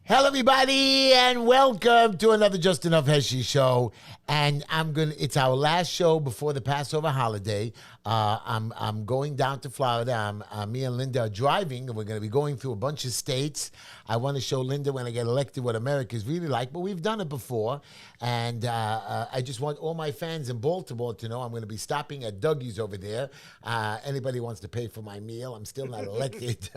Hello, everybody, and welcome to another Just Enough Heshy show. And it's our last show before the Passover holiday. I'm going down to Florida. Me and Linda are driving, and we're going to be going through a bunch of states. I want to show Linda when I get elected what America's really like, but we've done it before. And I just want all my fans in Baltimore to know I'm going to be stopping at Dougie's over there. Anybody wants to pay for my meal, I'm still not elected.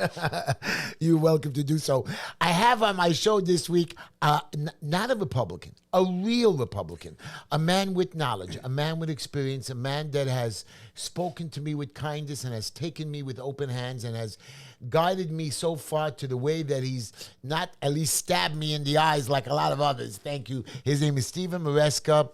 You're welcome to do so. I have on my show this week, not a Republican, a real Republican, a man with knowledge, a man with experience, a man that has spoken to me with kindness and has taken me with open hands and has guided me so far to the way that he's not at least stabbed me in the eyes like a lot of others. Thank you. His name is Stephen Maresca,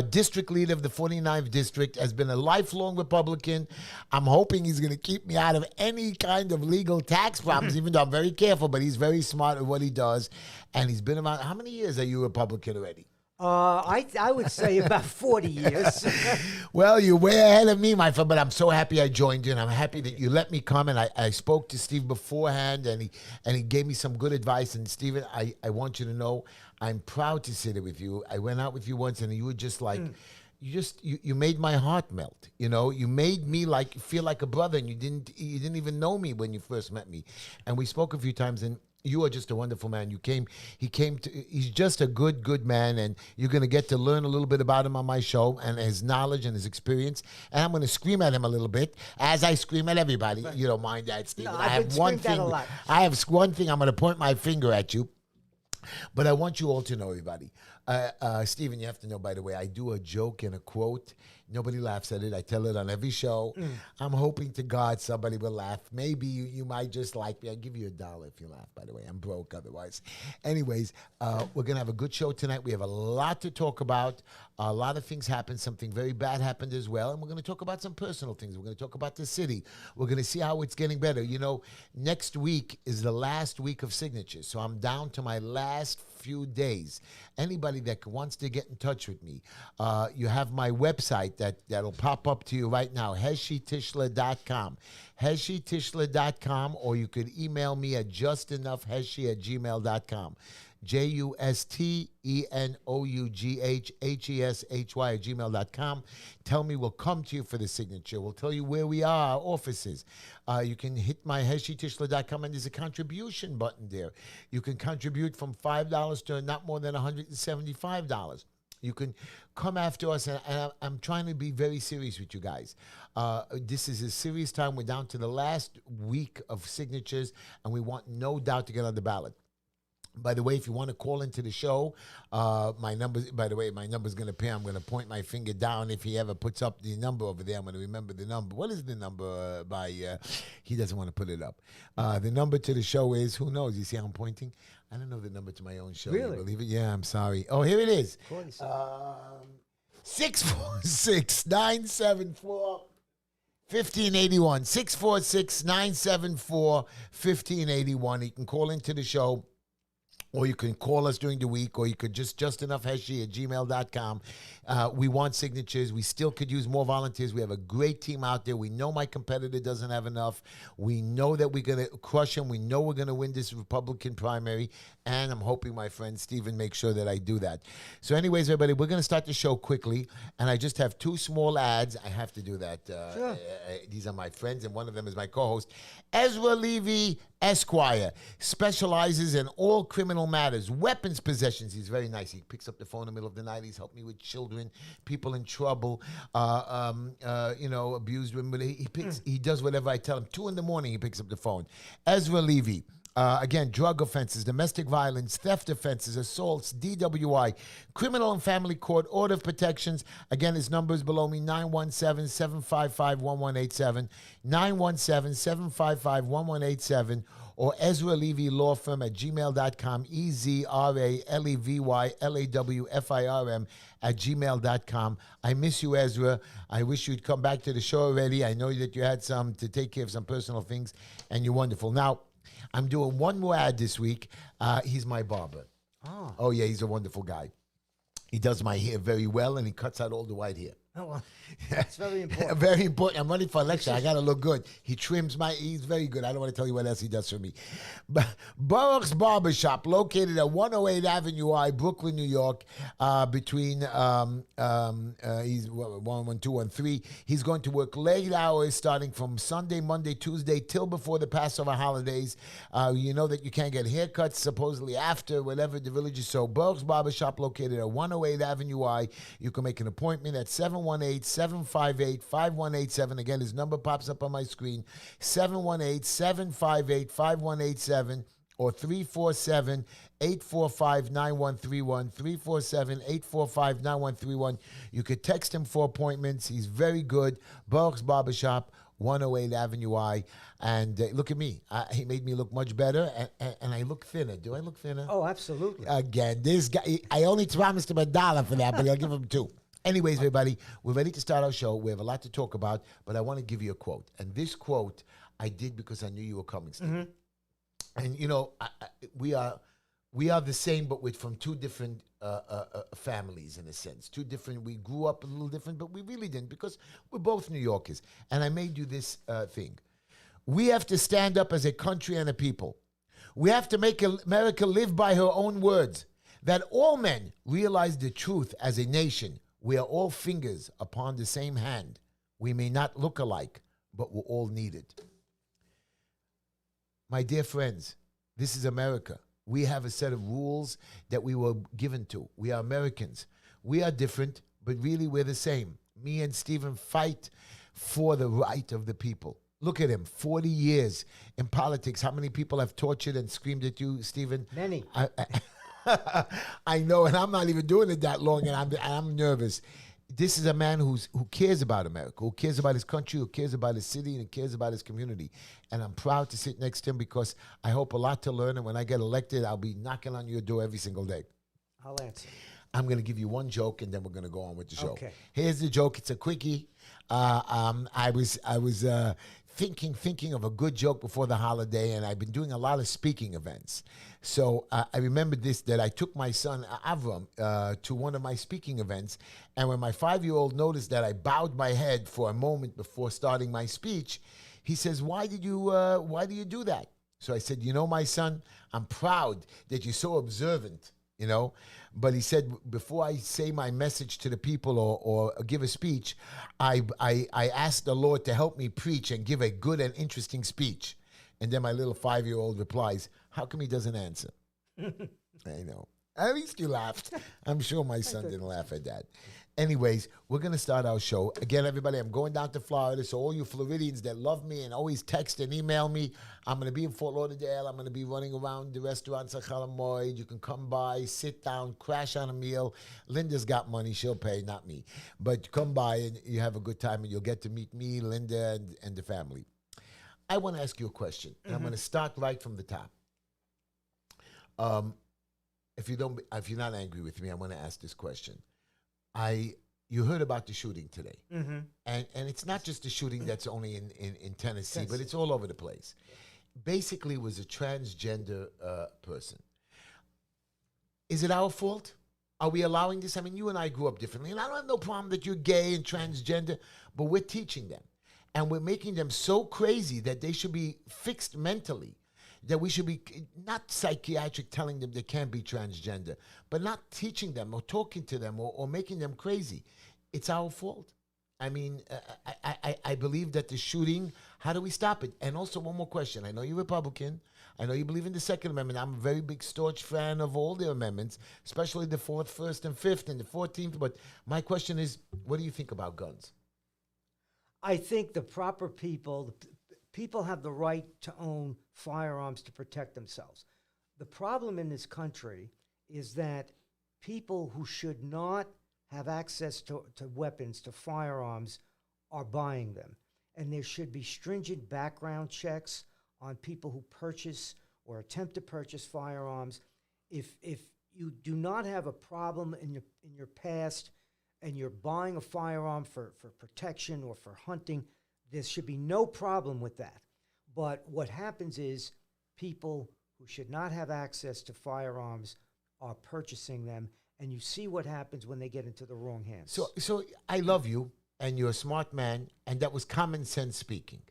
district leader of the 49th district, has been a lifelong Republican. I'm hoping he's going to keep me out of any kind of legal tax problems, even though I'm very careful, but he's very smart at what he does. And he's been around. How many years are you a Republican already? I would say about 40 years. Well, you're way ahead of me, my friend, but I'm so happy I joined you, and I'm happy that you let me come. And I spoke to Steve beforehand, and he gave me some good advice. And Stephen, I want you to know I'm proud to sit here with you. I went out with you once, and you were just like, you made my heart melt. You know, you made me feel like a brother, and you didn't even know me when you first met me. And we spoke a few times, and you are just a wonderful man. He's just a good man, and you're going to get to learn a little bit about him on my show and his knowledge and his experience. And I'm going to scream at him a little bit, as I scream at everybody. You don't mind that, Stephen. No, I have one thing a lot. I have one thing I'm going to point my finger at you. But I want you all to know, everybody. Stephen, you have to know, by the way, I do a joke and a quote. Nobody laughs at it. I tell it on every show. I'm hoping to God somebody will laugh. Maybe you might just like me. I'll give you $1 if you laugh, by the way. I'm broke otherwise. Anyways, we're going to have a good show tonight. We have a lot to talk about. A lot of things happened. Something very bad happened as well. And we're going to talk about some personal things. We're going to talk about the city. We're going to see how it's getting better. You know, next week is the last week of signatures. So I'm down to my last few days. Anybody that wants to get in touch with me, you have my website that'll pop up to you right now, heshytishler.com. heshytishler.com, or you could email me at justenoughheshy@gmail.com. JUSTENOUGHHESHY@gmail.com. Tell me, we'll come to you for the signature. We'll tell you where we are, our offices. You can hit my heshytishler.com, and there's a contribution button there. You can contribute from $5 to not more than $175. You can come after us, and I'm trying to be very serious with you guys. This is a serious time. We're down to the last week of signatures, and we want no doubt to get on the ballot. By the way, if you want to call into the show, my number's going to appear. I'm going to point my finger down. If he ever puts up the number over there, I'm going to remember the number. What is the number he doesn't want to put it up. The number to the show is, who knows? You see how I'm pointing? I don't know the number to my own show. Really? You believe it? Yeah, I'm sorry. Oh, here it is. 646-974 1581. 646-974-1581. You can call into the show, or you can call us during the week, or you could justenoughheshy@gmail.com. We want signatures. We still could use more volunteers. We have a great team out there. We know my competitor doesn't have enough. We know that we're going to crush him. We know we're going to win this Republican primary, and I'm hoping my friend Stephen makes sure that I do that. So anyways, everybody, we're going to start the show quickly, and I just have two small ads. I have to do that. Sure. These are my friends, and one of them is my co-host. Ezra Levy, Esquire, specializes in all criminal matters, weapons possessions. He's very nice. He picks up the phone in the middle of the night. He's helped me with children, people in trouble, abused women. He does whatever I tell him. 2 a.m, he picks up the phone. Ezra Levy. Again, drug offenses, domestic violence, theft offenses, assaults, DWI, criminal and family court, order of protections. Again, his number is below me, 917-755-1187, 917-755-1187, or Ezra Levy Law Firm at gmail.com, EZRALEVYLAWFIRM at gmail.com. I miss you, Ezra. I wish you'd come back to the show already. I know that you had some to take care of some personal things, and you're wonderful. Now, I'm doing one more ad this week. He's my barber. Oh, yeah, he's a wonderful guy. He does my hair very well, and he cuts out all the white hair. Oh, well, that's very important. Very important. I'm running for election. I got to look good. He trims he's very good. I don't want to tell you what else he does for me. Baruch's Barbershop, located at 108 Avenue I, Brooklyn, New York, between, he's 11213. He's going to work late hours starting from Sunday, Monday, Tuesday, till before the Passover holidays. You know that you can't get haircuts supposedly after, whatever the village is. So Baruch's Barbershop, located at 108 Avenue I. You can make an appointment at 718-758-5187. Again, his number pops up on my screen, 718-758-5187 or 347-845-9131, 347-845-9131. You could text him for appointments. He's very good. Baruch's Barbershop, 108 Avenue I. And look at me. He made me look much better, and I look thinner. Do I look thinner? Oh, absolutely. Again, this guy, I only promised him $1 for that, but I'll give him $2. Anyways, everybody, we're ready to start our show. We have a lot to talk about, but I want to give you a quote. And this quote I did because I knew you were coming, Steve. Mm-hmm. And, you know, we are the same, but we're from two different families, in a sense. Two different, we grew up a little different, but we really didn't because we're both New Yorkers. And I made you this thing. We have to stand up as a country and a people. We have to make America live by her own words, that all men realize the truth as a nation. We are all fingers upon the same hand. We may not look alike, but we're all needed. My dear friends, this is America. We have a set of rules that we were given to. We are Americans. We are different, but really we're the same. Me and Stephen fight for the right of the people. Look at him, 40 years in politics. How many people have tortured and screamed at you, Stephen? Many. I know, and I'm not even doing it that long, and I'm nervous. This is a man who cares about America, who cares about his country, who cares about his city, and who cares about his community. And I'm proud to sit next to him because I hope a lot to learn, and when I get elected, I'll be knocking on your door every single day. I'll answer. I'm going to give you one joke, and then we're going to go on with the show. Okay. Here's the joke. It's a quickie. I was thinking of a good joke before the holiday, and I've been doing a lot of speaking events. So I remember that I took my son Avram to one of my speaking events, and when my 5-year-old noticed that I bowed my head for a moment before starting my speech, he says, why do you do that? So I said, you know, my son, I'm proud that you're so observant, you know. But he said, before I say my message to the people or give a speech, I asked the Lord to help me preach and give a good and interesting speech. And then my little 5-year-old replies, how come he doesn't answer? I know. At least you laughed. I'm sure my son didn't laugh at that. Anyways, we're going to start our show. Again, everybody, I'm going down to Florida, so all you Floridians that love me and always text and email me, I'm going to be in Fort Lauderdale. I'm going to be running around the restaurants at Chalamoid. You can come by, sit down, crash on a meal. Linda's got money. She'll pay, not me. But come by and you have a good time, and you'll get to meet me, Linda, and the family. I want to ask you a question, and I'm going to start right from the top. If you're not angry with me, I want to ask this question. You heard about the shooting today, and it's not just the shooting that's only in Tennessee, but it's all over the place. Basically, it was a transgender person. Is it our fault? Are we allowing this? I mean, you and I grew up differently, and I don't have no problem that you're gay and transgender, but we're teaching them, and we're making them so crazy that they should be fixed mentally. That we should be not psychiatric telling them they can't be transgender, but not teaching them or talking to them or making them crazy. It's our fault. I mean, I believe that the shooting, how do we stop it? And also one more question. I know you're Republican. I know you believe in the Second Amendment. I'm a very big staunch fan of all the amendments, especially the 4th, 1st, and 5th, and the 14th. But my question is, what do you think about guns? I think the proper people have the right to own firearms to protect themselves. The problem in this country is that people who should not have access to weapons, to firearms, are buying them. And there should be stringent background checks on people who purchase or attempt to purchase firearms. If you do not have a problem in your past and you're buying a firearm for protection or for hunting, there should be no problem with that. But what happens is people who should not have access to firearms are purchasing them, and you see what happens when they get into the wrong hands. So I love you, and you're a smart man, and that was common sense speaking.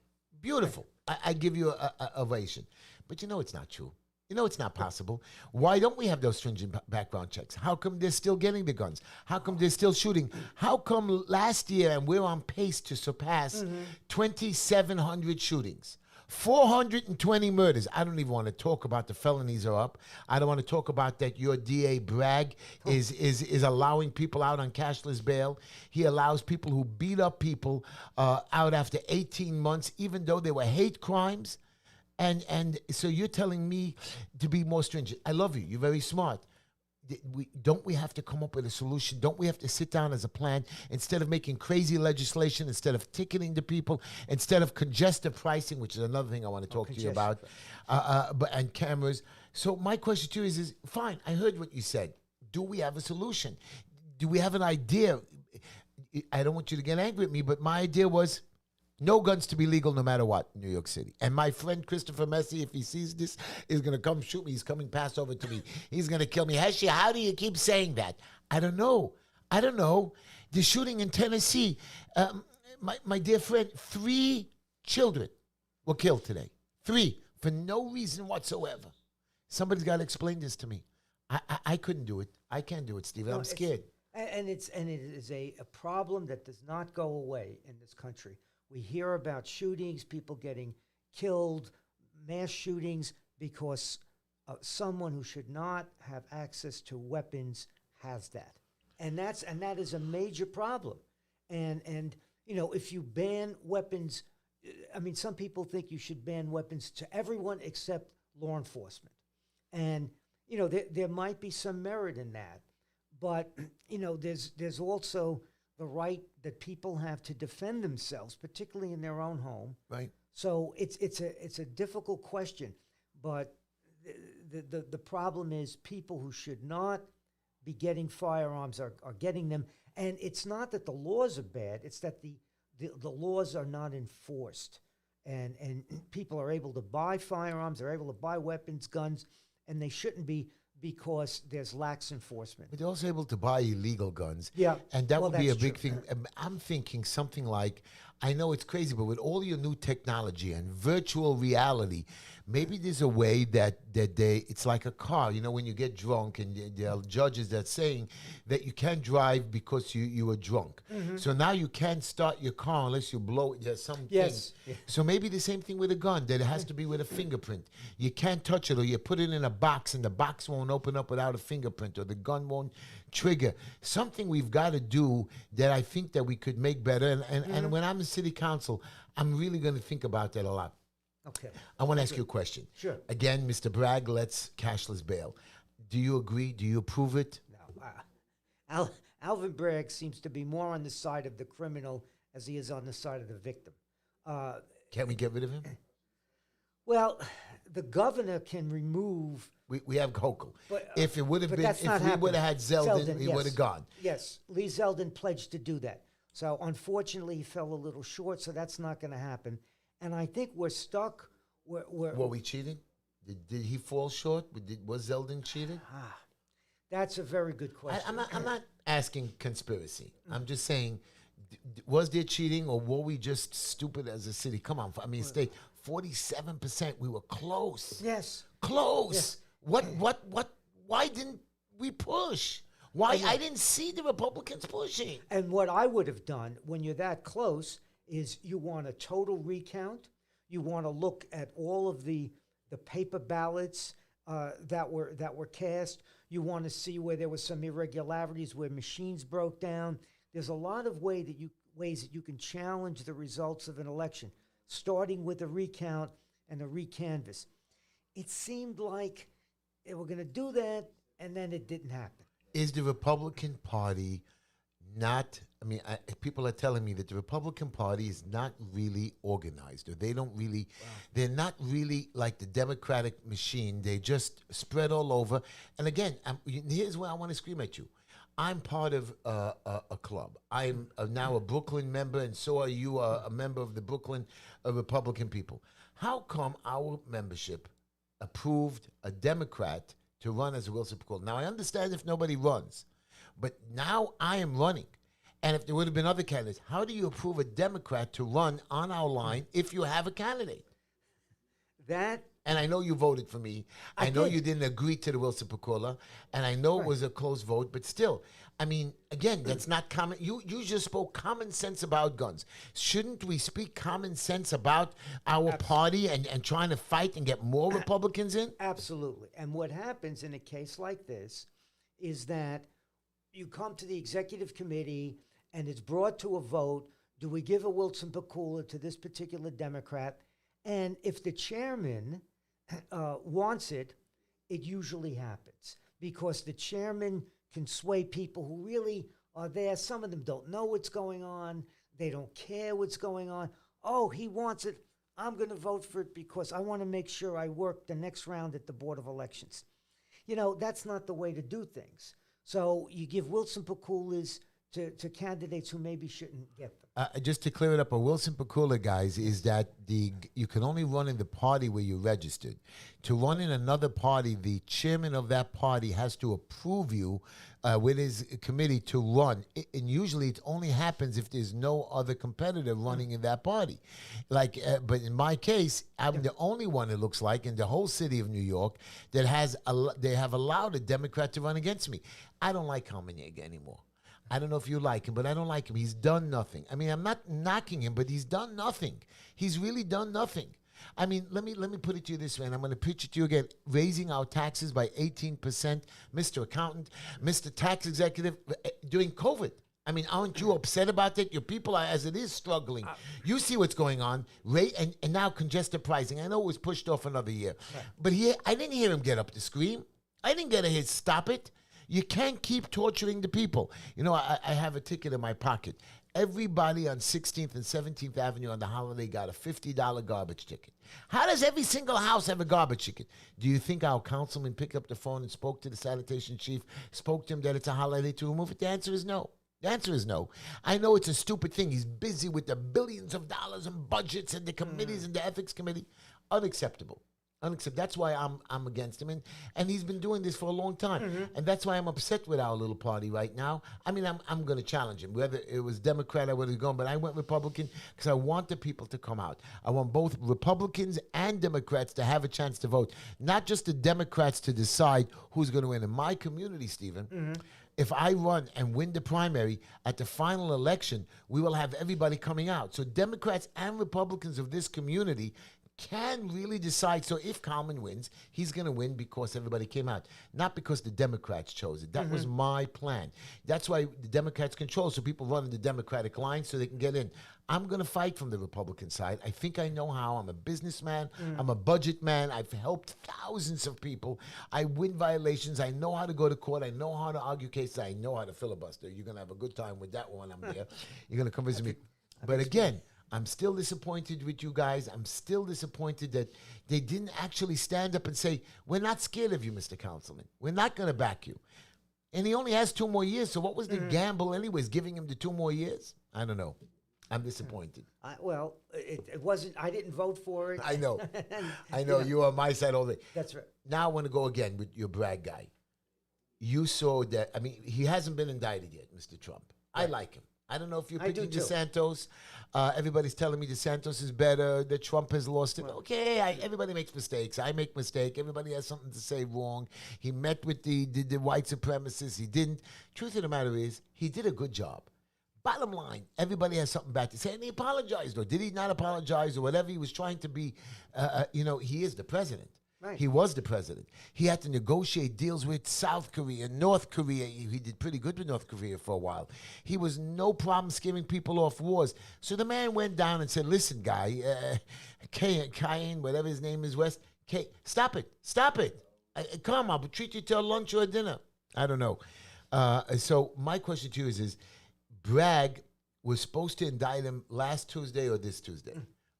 Beautiful. I give you a ovation. But you know it's not true. You know it's not possible. Why don't we have those stringent background checks? How come they're still getting the guns? How come they're still shooting? How come last year, and we're on pace to surpass 2,700 shootings? 420 murders. I don't even want to talk about the felonies are up. I don't want to talk about that your DA Bragg is allowing people out on cashless bail. He allows people who beat up people out after 18 months, even though they were hate crimes. And so you're telling me to be more stringent. I love you. You're very smart. Don't we have to come up with a solution? Don't we have to sit down as a plan instead of making crazy legislation, instead of ticketing the people, instead of congestive pricing, which is another thing I want to talk to you about, and cameras. So my question to you is fine, I heard what you said. Do we have a solution? Do we have an idea? I don't want you to get angry at me, but my idea was no guns to be legal no matter what in New York City. And my friend Christopher Messi, if he sees this, is going to come shoot me. He's coming past over to me. He's going to kill me. Heshy, how do you keep saying that? I don't know. The shooting in Tennessee, my dear friend, 3 children were killed today. 3, for no reason whatsoever. Somebody's got to explain this to me. I couldn't do it. I can't do it, Stephen. I'm scared. And it is a problem that does not go away in this country. We hear about shootings, people getting killed, mass shootings, because someone who should not have access to weapons has that, and that is a major problem. And you know, if you ban weapons, I mean, some people think you should ban weapons to everyone except law enforcement, and you know, there might be some merit in that, but you know, there's also the right that people have to defend themselves, particularly in their own home. Right. So it's a difficult question, but the problem is people who should not be getting firearms are getting them, and it's not that the laws are bad; it's that the laws are not enforced, and people are able to buy firearms, they're able to buy weapons, guns, and they shouldn't be, because there's lax enforcement. But they're also able to buy illegal guns. Yeah. And that would be a big true. thing. I'm thinking something like, I know it's crazy, but with all your new technology and virtual reality, maybe there's a way that it's like a car. You know, when you get drunk, and there are judges that saying that you can't drive because you were drunk. Mm-hmm. So now you can't start your car unless you blow it. There's something. Yes. So maybe the same thing with a gun, that it has to be with a fingerprint. You can't touch it, or you put it in a box and the box won't open up without a fingerprint, or the gun won't trigger. Something we've got to do that I think that we could make better. And when I'm in city council, I'm really going to think about that a lot. Okay. I want to ask you a question. Sure. Again, Mr. Bragg lets cashless bail. Do you agree? Do you approve it? No. Alvin Bragg seems to be more on the side of the criminal as he is on the side of the victim. Can't we get rid of him? Well, the governor can remove. We have Hochul. But, if it would have been, that's if we would have had Zeldin, he yes. would have gone. Yes, Lee Zeldin pledged to do that. So unfortunately, he fell a little short. So that's not going to happen. And I think we're stuck. Were we cheating? Did he fall short? Was Zeldin cheated? That's a very good question. I'm not asking conspiracy. I'm just saying, was there cheating, or were we just stupid as a city? Come on, I mean, state 47%. We were close. Yes, close. Yes. What? Why didn't we push? Why I didn't see the Republicans pushing? And what I would have done when you're that close is you want a total recount. You want to look at all of the paper ballots that were cast. You want to see where there was some irregularities, where machines broke down. There's a lot of ways that you can challenge the results of an election, starting with a recount and a recanvass. It seemed like they were going to do that, and then it didn't happen. Is the Republican Party not, I mean, people are telling me that the Republican Party is not really organized, or they don't really, they're not really like the Democratic machine. They just spread all over. And again, here's where I want to scream at you. I'm part of a club. I'm now a Brooklyn member, and so are you, a member of the Brooklyn Republican people. How come our membership approved a Democrat to run as a Wilson School? Now, I understand if nobody runs, But now I am running. And if there would have been other candidates, how do you approve a Democrat to run on our line if you have a candidate? That And I know you voted for me. I know did. you didn't agree to the Wilson Pakula. And I know it was a close vote. But still, I mean, again, that's not common. You just spoke common sense about guns. Shouldn't we speak common sense about our party and trying to fight and get more Republicans in? Absolutely. And what happens in a case like this is that you come to the executive committee and it's brought to a vote. Do we give a Wilson Pakula to this particular Democrat? And if the chairman wants it, it usually happens because the chairman can sway people who really are there. Some of them don't know what's going on. They don't care what's going on. Oh, he wants it. I'm going to vote for it because I want to make sure I work the next round at the Board of Elections. You know, that's not the way to do things. So you give Wilson Pakulas to candidates who maybe shouldn't get them. Just to clear it up, a Wilson Pakula, guys, is that you can only run in the party where you're registered. To run in another party, the chairman of that party has to approve you with his committee to run. And usually it only happens if there's no other competitor running in that party. But in my case, I'm the only one, it looks like, in the whole city of New York that they have allowed a Democrat to run against me. I don't like Kalmaniega anymore. I don't know if you like him, but I don't like him. He's done nothing. I mean, I'm not knocking him, but he's done nothing. He's really done nothing. I mean, let me put it to you this way, and I'm going to pitch it to you again. Raising our taxes by 18%, Mr. Accountant, Mr. Tax Executive, during COVID. I mean, aren't you upset about that? Your people are, as it is, struggling. You see what's going on. And now congested pricing. I know it was pushed off another year. Right. But I didn't hear him get up to scream. I didn't get to hear stop it. You can't keep torturing the people. You know, I have a ticket in my pocket. Everybody on 16th and 17th Avenue on the holiday got a $50 garbage ticket. How does every single house have a garbage ticket? Do you think our councilman picked up the phone and spoke to the sanitation chief, spoke to him that it's a holiday to remove it? The answer is no. The answer is no. I know it's a stupid thing. He's busy with the billions of dollars and budgets and the committees and the ethics committee. Unacceptable. That's why I'm against him, and he's been doing this for a long time, and that's why I'm upset with our little party right now. I mean, I'm going to challenge him. Whether it was Democrat, I would have gone, but I went Republican because I want the people to come out. I want both Republicans and Democrats to have a chance to vote, not just the Democrats to decide who's going to win. In my community, Stephen, if I run and win the primary, at the final election, we will have everybody coming out. So Democrats and Republicans of this community can really decide. So if Kalman wins, he's going to win because everybody came out, not because the Democrats chose it. That was my plan. That's why the Democrats control, so people run in the Democratic line so they can get in. I'm going to fight from the Republican side. I think I know how. I'm a businessman. I'm a budget man. I've helped thousands of people. I win violations. I know how to go to court. I know how to argue cases. I know how to filibuster. You're going to have a good time with that one. I'm there. You're going to come visit me. But again, I'm still disappointed with you guys. I'm still disappointed that they didn't actually stand up and say, we're not scared of you, Mr. Councilman. We're not going to back you. And he only has 2 more years, so what was the gamble anyways, giving him the 2 more years? I don't know. I'm disappointed. It wasn't, I didn't vote for it. I know. I know. You are on my side all day. That's right. Now I want to go again with your Bragg guy. You saw that, I mean, he hasn't been indicted yet, Mr. Trump. Right. I like him. I don't know if you're picking DeSantis. Everybody's telling me DeSantis is better, that Trump has lost it. Well, okay, everybody makes mistakes. I make mistakes. Everybody has something to say wrong. He met with the white supremacists. He didn't. Truth of the matter is, he did a good job. Bottom line, everybody has something bad to say, and he apologized, or did he not apologize, or whatever he was trying to be. He is the president. Right. He was the president. He had to negotiate deals with South Korea, North Korea. He did pretty good with North Korea for a while. He was no problem scaring people off wars. So the man went down and said, listen, guy, Cain, whatever his name is, West, stop it. Come, I'll treat you to a lunch or a dinner. I don't know. So my question to you is Bragg was supposed to indict him last Tuesday or this Tuesday.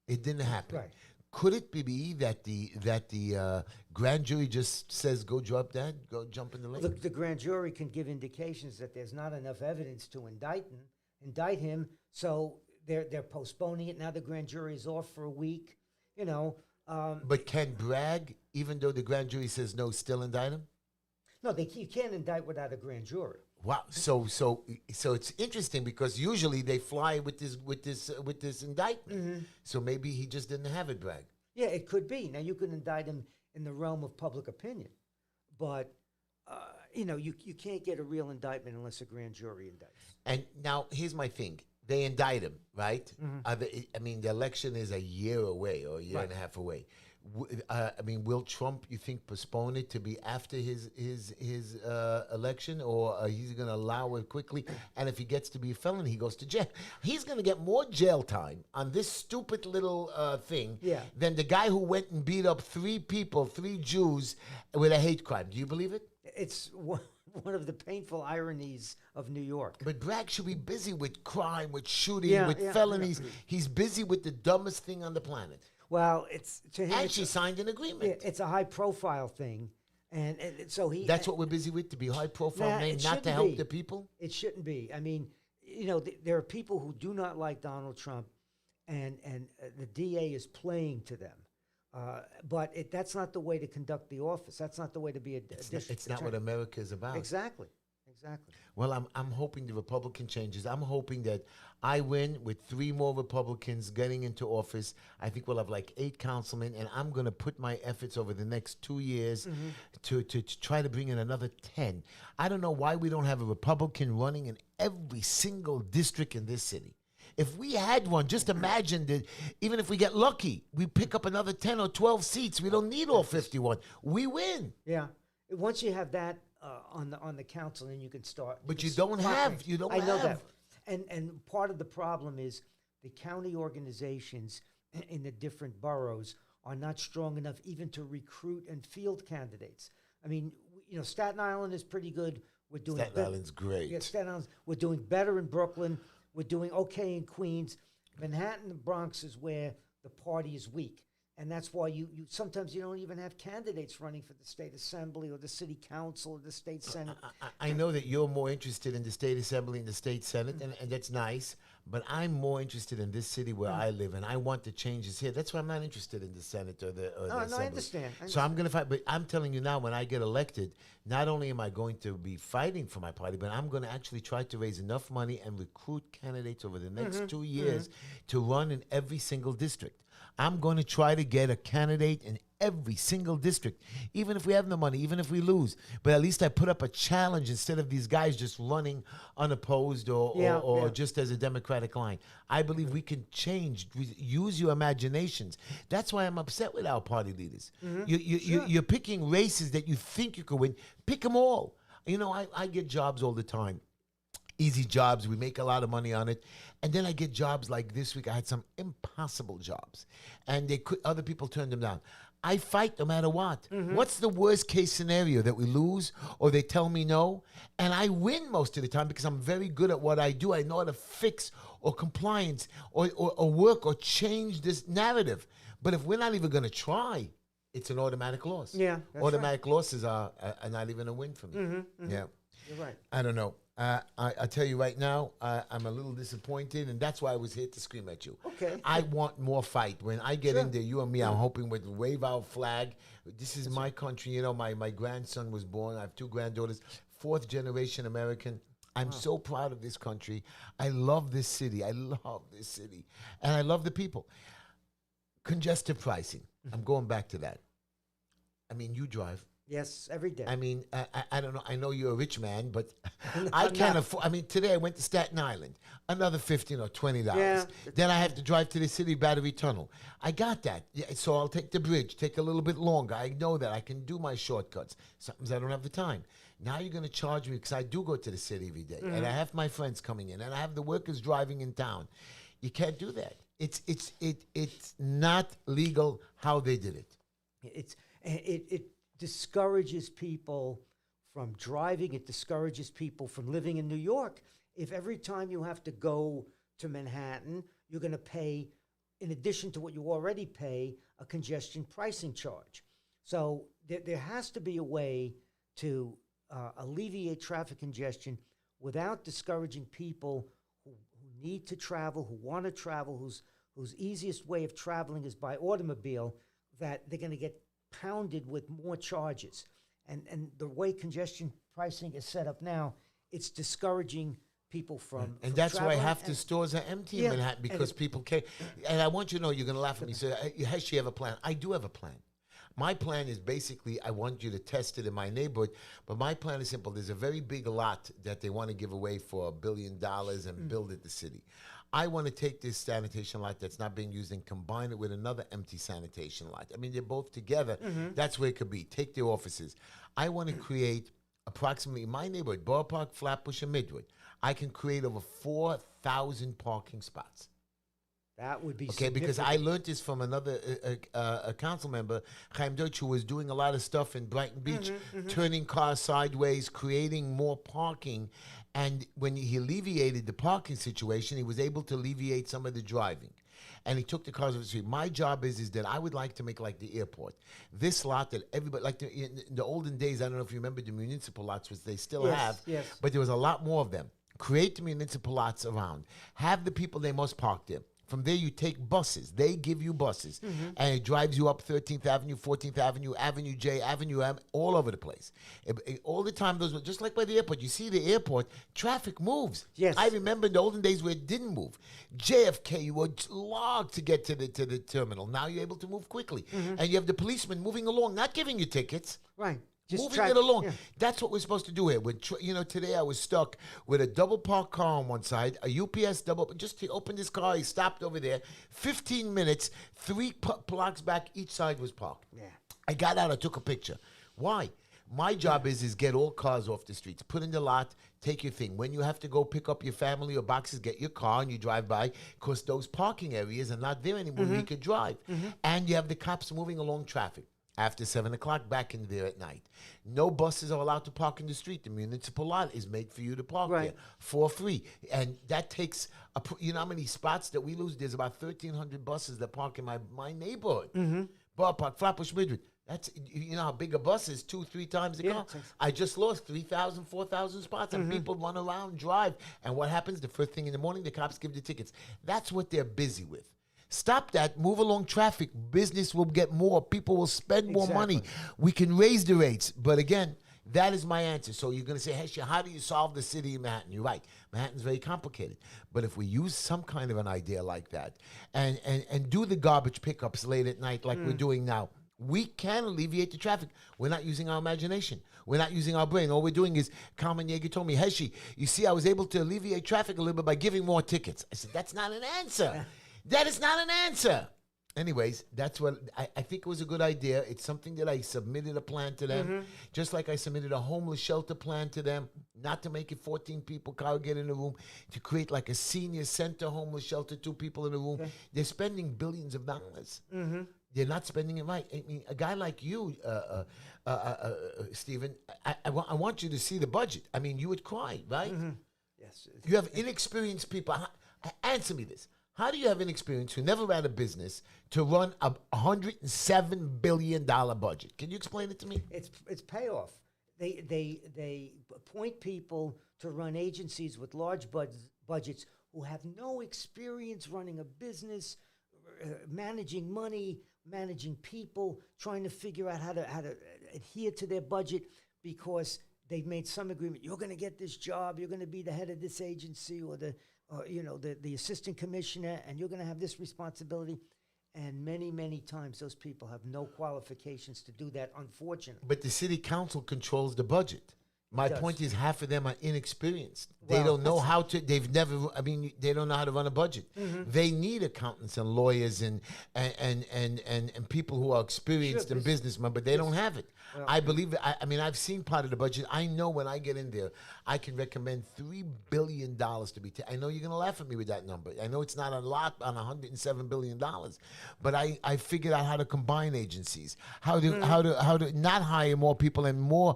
It didn't happen. Right. Could it be that the grand jury just says, go jump in the lake? The grand jury can give indications that there's not enough evidence to indict him, so they're postponing it. Now the grand jury is off for a week, But can Bragg, even though the grand jury says no, still indict him? No, you can't indict without a grand jury. Wow. So it's interesting because usually they fly with this indictment. So maybe he just didn't have it, Bragg. Yeah, it could be. Now, you can indict him in the realm of public opinion, but, you can't get a real indictment unless a grand jury indicts. And now here's my thing: they indict him, right? I mean, the election is a year away or a year and a half away. I mean, will Trump, you think, postpone it to be after his election, or he's going to allow it quickly? And if he gets to be a felon, he goes to jail. He's going to get more jail time on this stupid little thing than the guy who went and beat up 3 people, 3 Jews, with a hate crime. Do you believe it? It's one of the painful ironies of New York. But Bragg should be busy with crime, with shooting, with felonies. He's busy with the dumbest thing on the planet. Well, it's to him. And she signed an agreement. Yeah, it's a high-profile thing, and so he. That's what we're busy with, to be high-profile name, not to help the people. It shouldn't be. I mean, there are people who do not like Donald Trump, and the DA is playing to them. But that's not the way to conduct the office. That's not the way to be a district It's not what America is about. Exactly. Well, I'm hoping the Republican changes. I'm hoping that I win with 3 more Republicans getting into office. I think we'll have like 8 councilmen, and I'm going to put my efforts over the next 2 years to try to bring in another 10. I don't know why we don't have a Republican running in every single district in this city. If we had one, just imagine that even if we get lucky, we pick up another 10 or 12 seats. We don't need all 51. We win. Yeah. Once you have that on the council, then you can start. But you don't have. I know that. And part of the problem is the county organizations in the different boroughs are not strong enough even to recruit and field candidates. I mean, Staten Island is pretty good. We're doing Staten Island's great. Yeah, Staten Island. We're doing better in Brooklyn. We're doing okay in Queens. Manhattan, the Bronx is where the party is weak. And that's why you sometimes you don't even have candidates running for the state assembly or the city council or the state senate. I know that you're more interested in the state assembly and the state senate, and that's nice. But I'm more interested in this city where I live, and I want the changes here. That's why I'm not interested in the senate or the assembly. No, I understand. So I'm going to fight. But I'm telling you now, when I get elected, not only am I going to be fighting for my party, but I'm going to actually try to raise enough money and recruit candidates over the next 2 years to run in every single district. I'm going to try to get a candidate in every single district, even if we have no money, even if we lose. But at least I put up a challenge instead of these guys just running unopposed or just as a Democratic line. I believe we can change. Use your imaginations. That's why I'm upset with our party leaders. You're picking races that you think you could win. Pick them all. I get jobs all the time. Easy jobs. We make a lot of money on it. And then I get jobs like this week. I had some impossible jobs. And other people turned them down. I fight no matter what. What's the worst case scenario? That we lose or they tell me no? And I win most of the time because I'm very good at what I do. I know how to fix or compliance or work or change this narrative. But if we're not even going to try, it's an automatic loss. Yeah, automatic losses are not even a win for me. Yeah. You're right. I don't know. I tell you right now, I'm a little disappointed, and that's why I was here to scream at you. Okay. I want more fight. When I get in there, you and me, I'm hoping with wave our flag. This is my country. My grandson was born. I have 2 granddaughters, 4th generation American. I'm so proud of this country. I love this city. And I love the people. Congestive pricing. I'm going back to that. I mean, you drive. Yes, every day. I mean, I don't know. I know you're a rich man, but I can't afford. I mean, today I went to Staten Island, another $15 or $20. Yeah. Then I have to drive to the city battery tunnel. I got that. Yeah, so I'll take the bridge, take a little bit longer. I know that. I can do my shortcuts. Sometimes I don't have the time. Now you're going to charge me because I do go to the city every day, and I have my friends coming in, and I have the workers driving in town. You can't do that. It's not legal how they did it. It discourages people from driving. It discourages people from living in New York. If every time you have to go to Manhattan, you're going to pay, in addition to what you already pay, a congestion pricing charge. So there has to be a way to alleviate traffic congestion without discouraging people who need to travel, who want to travel, whose easiest way of traveling is by automobile, that they're going to get pounded with more charges. And the way congestion pricing is set up now, it's discouraging people from And that's why traveling, half the stores are empty in Yeah, Manhattan because people can't. And I want you to know, you're going to laugh at me. So, Heshy, you have a plan? I do have a plan. My plan is basically, I want you to test it in my neighborhood, but my plan is simple. There's a very big lot that they want to give away for $1 billion and build it the city. I want to take this sanitation lot that's not being used and combine it with another empty sanitation lot. I mean, they're both together. That's where it could be. Take their offices. I want to create approximately, in my neighborhood, Borough Park, Flatbush, and Midwood, I can create over 4,000 parking spots. That would be okay. Because I learned this from another a council member, Chaim Deutsch, who was doing a lot of stuff in Brighton Beach, turning cars sideways, creating more parking. And when he alleviated the parking situation, he was able to alleviate some of the driving. And he took the cars off the street. My job is that I would like to make like the airport. This lot that everybody, like in the olden days, I don't know if you remember the municipal lots, which they still have, but there was a lot more of them. Create the municipal lots around. Have the people they must park there. From there, you take buses. They give you buses. And it drives you up 13th Avenue, 14th Avenue, Avenue J, Avenue M, all over the place. All the time, those were just like by the airport. You see the airport, traffic moves. Yes. I remember in the olden days where it didn't move. JFK, you would log to get to the terminal. Now you're able to move quickly. And you have the policeman moving along, not giving you tickets. Right. Moving it along. Yeah. That's what we're supposed to do here. Today I was stuck with a double parked car on one side, a UPS double. Just to open this car, he stopped over there. 15 minutes, 3 blocks back, each side was parked. Yeah. I got out, I took a picture. Why? My job is get all cars off the streets, put in the lot, take your thing. When you have to go pick up your family or boxes, get your car and you drive by, because those parking areas are not there anymore. You could drive. And you have the cops moving along traffic. After 7 o'clock, back in there at night. No buses are allowed to park in the street. The municipal lot is made for you to park there for free. And that takes, you know how many spots that we lose? There's about 1,300 buses that park in my neighborhood. Borough Park, Flatbush, Midwood. That's, you know how big a bus is, 2-3 times the car. I just lost 3,000, 4,000 spots, and people run around, drive. And what happens? The first thing in the morning, the cops give the tickets. That's what they're busy with. Stop that. Move along traffic. Business will get more. People will spend more money. We can raise the rates. But again, that is my answer. So you're going to say, Heshy, how do you solve the city of Manhattan? You're right. Manhattan's very complicated. But if we use some kind of an idea like that and do the garbage pickups late at night like we're doing now, we can alleviate the traffic. We're not using our imagination. We're not using our brain. All we're doing is, Carmen Yeager told me, Heshy, you see, I was able to alleviate traffic a little bit by giving more tickets. I said, that's not an answer. That is not an answer. Anyways, that's what I think it was a good idea. It's something that I submitted a plan to them, just like I submitted a homeless shelter plan to them, not to make it 14 people congregate in a room, to create like a senior center homeless shelter, 2 people in a room. They're spending billions of dollars. They're not spending it right. I mean, a guy like you, Stephen, I want you to see the budget. I mean, you would cry, right? Yes. You have inexperienced people. Answer me this. How do you have inexperience who never ran a business to run a $107 billion budget? Can you explain it to me? It's payoff. They appoint people to run agencies with large budgets who have no experience running a business, managing money, managing people, trying to figure out how to adhere to their budget because they've made some agreement. You're going to get this job. You're going to be the head of this agency or the assistant commissioner, and you're going to have this responsibility. And many, many times those people have no qualifications to do that, unfortunately. But the city council controls the budget. My point is half of them are inexperienced. They don't know how to, they don't know how to run a budget. They need accountants and lawyers and people who are experienced in businessmen, but they don't have it. Well, I believe, I've seen part of the budget. I know when I get in there, I can recommend $3 billion to be I know you're going to laugh at me with that number. I know it's not a lot on $107 billion, but I figured out how to combine agencies, how to not hire more people and more,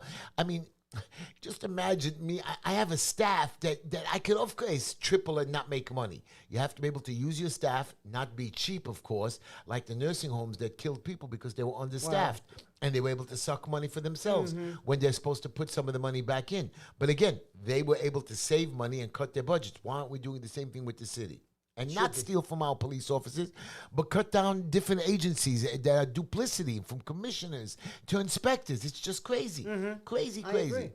just imagine me. I have a staff that I could, of course, triple and not make money. You have to be able to use your staff, not be cheap, of course, like the nursing homes that killed people because they were understaffed. Wow. And they were able to suck money for themselves when they're supposed to put some of the money back in. But again, they were able to save money and cut their budgets. Why aren't we doing the same thing with the city? And not steal from our police officers, but cut down different agencies that are duplicity, from commissioners to inspectors. It's just crazy. Crazy. I agree.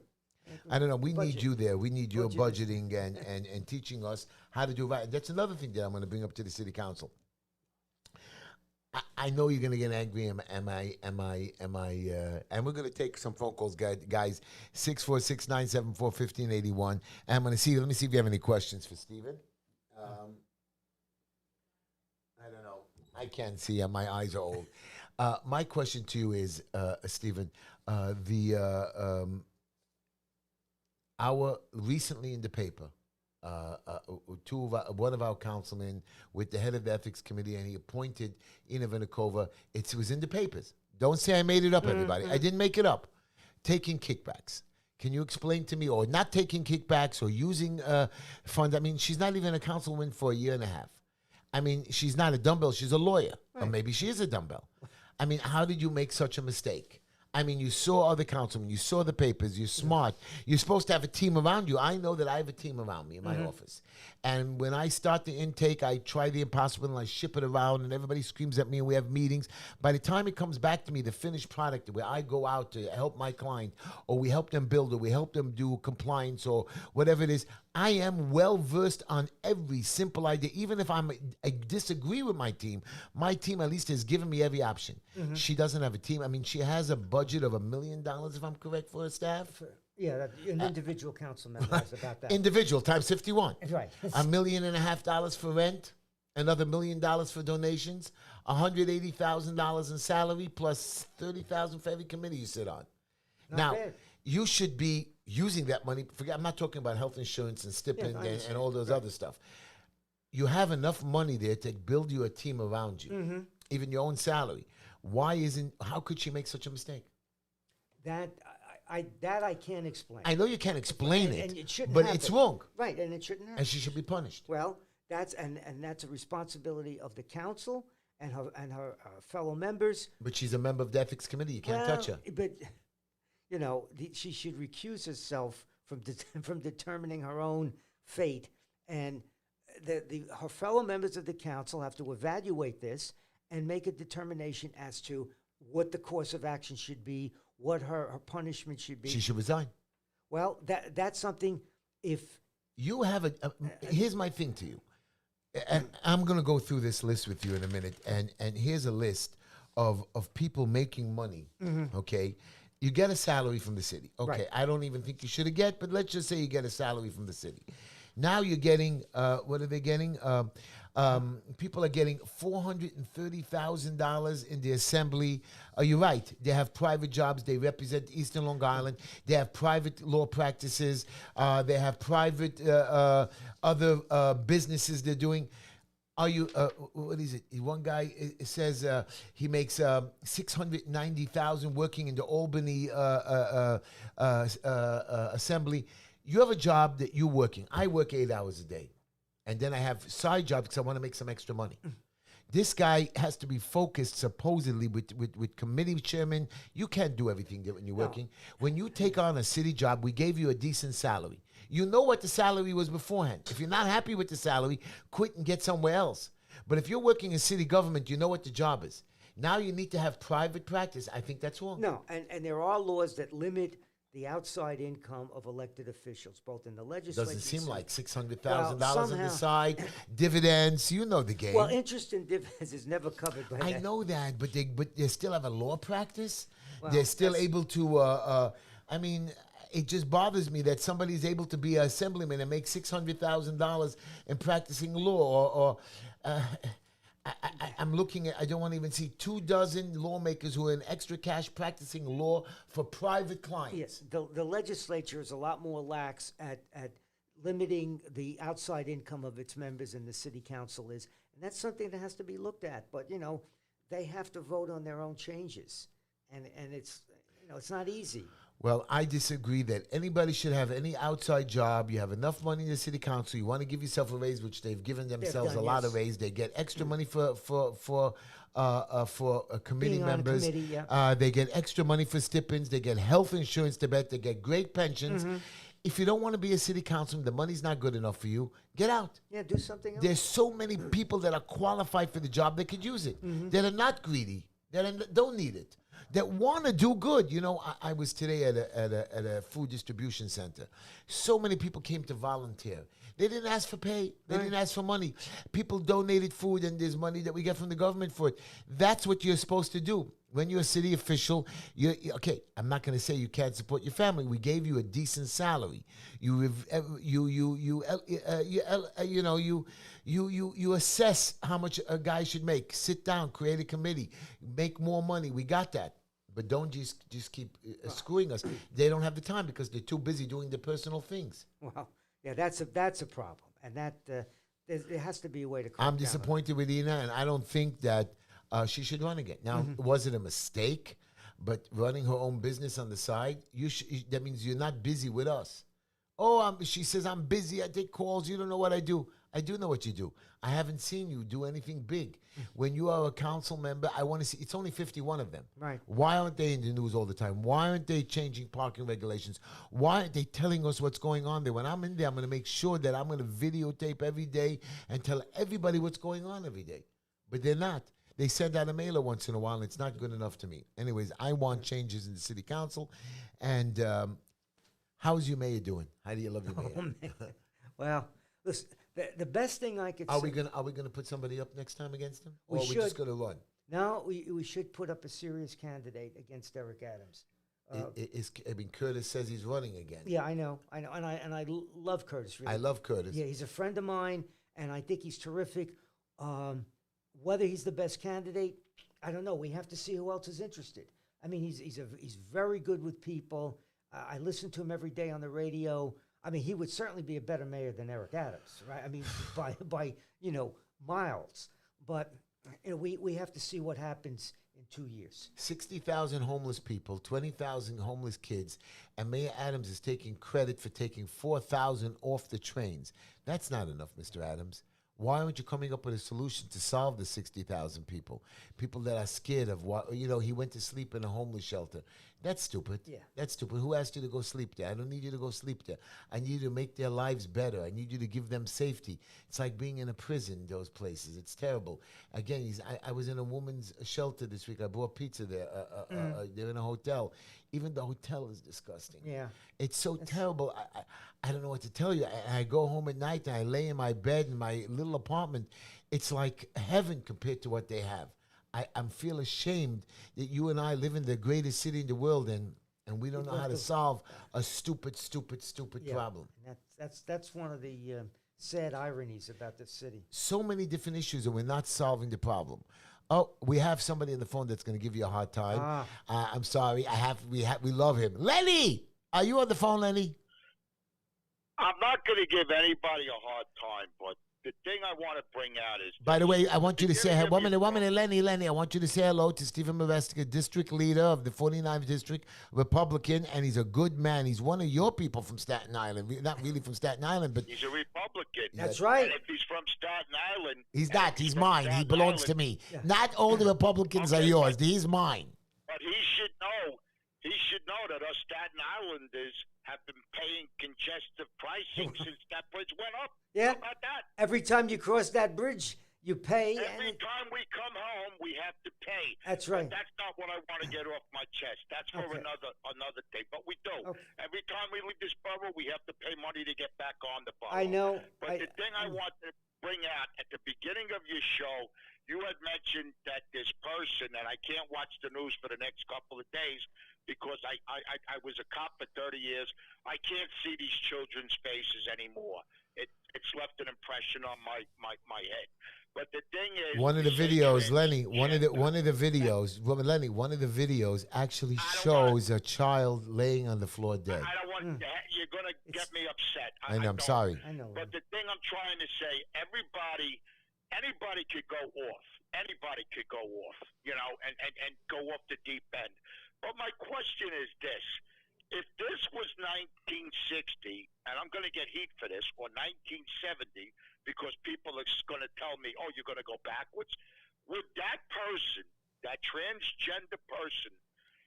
I don't know. We need Budget. you there. We need your Budget budgeting and teaching us how to do it right. That's another thing that I'm going to bring up to the city council. I know you're going to get angry. And we're going to take some phone calls, guys. 646-974-1581. And I'm going to see. Let me see if you have any questions for Stephen. I don't know. I can't see. My eyes are old. My question to you is, Stephen, our recently in the paper, one of our councilmen with the head of the ethics committee, and he appointed Ina Vinikova. It was in the papers. Don't say I made it up, everybody. I didn't make it up. Taking kickbacks. Can you explain to me, or not taking kickbacks, or using funds? I mean, she's not even a councilwoman for a year and a half. I mean, she's not a dumbbell. She's a lawyer, or maybe she is a dumbbell. I mean, how did you make such a mistake? I mean, you saw other councilmen, you saw the papers, you're smart. You're supposed to have a team around you. I know that I have a team around me in my office. And when I start the intake, I try the impossible and I ship it around and everybody screams at me and we have meetings. By the time it comes back to me, the finished product where I go out to help my client, or we help them build, or we help them do compliance, or whatever it is, I am well versed on every simple idea. Even if I disagree with my team at least has given me every option. She doesn't have a team. I mean, she has a budget of $1 million, if I'm correct, for her staff. Yeah, an individual council member is about that. Individual times 51. Right. $1.5 million for rent, another $1 million for donations, $180,000 in salary, plus $30,000 for every committee you sit on. Now, bad. you should be using that money. I'm not talking about health insurance and stipend and all those other stuff. You have enough money there to build you a team around you, even your own salary. How could she make such a mistake? That I can't explain. I know you can't explain and it shouldn't but happen. it's wrong. Right, and it shouldn't happen. And she should be punished. Well, that's a responsibility of the council and her fellow members. But she's a member of the ethics committee. You can't touch her. But she should recuse herself from determining her own fate, and her fellow members of the council have to evaluate this and make a determination as to what the course of action should be, what her punishment should be. She should resign. Well, that's something. If you have here's my thing to you, and I'm going to go through this list with you in a minute, and here's a list of people making money, okay? You get a salary from the city. Okay, Right. I don't even think you should get, but let's just say you get a salary from the city. Now you're getting, what are they getting? People are getting $430,000 in the assembly. You're right. They have private jobs. They represent Eastern Long Island. They have private law practices. They have private other businesses they're doing. Are you? What is it? One guy says he makes $690,000 working in the Albany assembly. You have a job that you're working. I work 8 hours a day, and then I have side jobs because I want to make some extra money. This guy has to be focused supposedly with committee chairman. You can't do everything when you're working. When you take on a city job, we gave you a decent salary. You know what the salary was beforehand. If you're not happy with the salary, quit and get somewhere else. But if you're working in city government, you know what the job is. Now you need to have private practice. I think that's wrong. No, and there are laws that limit the outside income of elected officials, both in the legislature. Doesn't seem like $600,000 on the somehow. side, dividends. You know the game. Well, interest in dividends is never covered by I that. know that, but they still have a law practice. Well, They're still that's- able to. I mean, it just bothers me that somebody's able to be an assemblyman and make $600,000 in practicing law. I'm looking at. I don't want to even see 24 lawmakers who are in extra cash practicing law for private clients. Yes, the legislature is a lot more lax at limiting the outside income of its members than the city council is. And that's something that has to be looked at. But, they have to vote on their own changes. And it's, it's not easy. Well, I disagree that anybody should have any outside job. You have enough money in the city council. You want to give yourself a raise, which they've given themselves a lot of raise. They get extra money for committee Being on a members. committee, yeah. They get extra money for stipends. They get health insurance to bet. They get great pensions. If you don't want to be a city councilman, the money's not good enough for you, get out. Yeah, do something else. There's so many people that are qualified for the job that could use it, that are not greedy, that don't need it. that want to do good. You know, I was today at a food distribution center. So many people came to volunteer. They didn't ask for pay. They didn't ask for money. People donated food, and there's money that we get from the government for it. That's what you're supposed to do. When you're a city official, okay. I'm not going to say you can't support your family. We gave you a decent salary. You assess how much a guy should make. Sit down, create a committee, make more money. We got that. But don't just keep screwing us. They don't have the time because they're too busy doing their personal things. Well, yeah, that's a problem, and that there has to be a way to. I'm disappointed with Ina, and I don't think that she should run again. Now, was it a mistake? But running her own business on the side, that means you're not busy with us. Oh, she says, I'm busy. I take calls. You don't know what I do. I do know what you do. I haven't seen you do anything big. When you are a council member, I want to see. It's only 51 of them. Right. Why aren't they in the news all the time? Why aren't they changing parking regulations? Why aren't they telling us what's going on there? When I'm in there, I'm going to make sure that I'm going to videotape every day and tell everybody what's going on every day. But they're not. They send out a mailer once in a while, and it's not good enough to me. Anyways, I want changes in the city council. And how's your mayor doing? How do you love your mayor? Oh, man. Well, listen, the best thing I could Are say. we gonna put somebody up next time against him? We or are we should. just gonna run? No, we should put up a serious candidate against Eric Adams. Curtis says he's running again. Yeah, I know, and I love Curtis. Really. I love Curtis. Yeah, he's a friend of mine, and I think he's terrific. Whether he's the best candidate, I don't know. We have to see who else is interested. I mean, he's very good with people. I listen to him every day on the radio. I mean, he would certainly be a better mayor than Eric Adams, right? I mean, by miles. But we have to see what happens in 2 years. 60,000 homeless people, 20,000 homeless kids, and Mayor Adams is taking credit for taking 4,000 off the trains. That's not enough, Mr. Adams. Why aren't you coming up with a solution to solve the 60,000 people? People that are scared of what, he went to sleep in a homeless shelter. That's stupid. Yeah. That's stupid. Who asked you to go sleep there? I don't need you to go sleep there. I need you to make their lives better. I need you to give them safety. It's like being in a prison, those places. It's terrible. Again, I was in a woman's shelter this week. I bought pizza there. They're in a hotel. Even the hotel is disgusting. Yeah. It's so terrible. I don't know what to tell you. I go home at night and I lay in my bed in my little apartment. It's like heaven compared to what they have. I feel ashamed that you and I live in the greatest city in the world and we don't know how to solve a stupid problem. And that's one of the sad ironies about this city. So many different issues and we're not solving the problem. Oh, we have somebody on the phone that's going to give you a hard time. I'm sorry. We love him. Lenny, are you on the phone, Lenny? I'm not going to give anybody a hard time, but the thing I want to bring out is... By the way, I want you to say... One minute, Lenny. I want you to say hello to Stephen Maresca, district leader of the 49th District, Republican, and he's a good man. He's one of your people from Staten Island. Not really from Staten Island, but... He's a Republican. That's right. And if he's from Staten Island... He's not. He's mine. He belongs to me. Yeah. Not all the Republicans are yours. He's mine. But he should know that us Staten Islanders have been paying congestive pricing since that bridge went up. Yeah. How about that? Every time you cross that bridge, you pay. Every time we come home, we have to pay. That's right. But that's not what I want to get off my chest. That's for another day. But we do. Okay. Every time we leave this borough, we have to pay money to get back on the borough. I know. But the thing I want to bring out at the beginning of your show, you had mentioned that this person, and I can't watch the news for the next couple of days because I was a cop for 30 years. I can't see these children's faces anymore. It's left an impression on my head. But the thing is, one of the videos, Lenny, one of the videos actually shows a child laying on the floor dead. I don't want you're going to get me upset. I'm sorry. I know. But the thing I'm trying to say, anybody could go off. Anybody could go off, and go off the deep end. But my question is this. If this was 1960, and I'm going to get heat for this, or 1970, because people are going to tell me, oh, you're going to go backwards, would that person, that transgender person,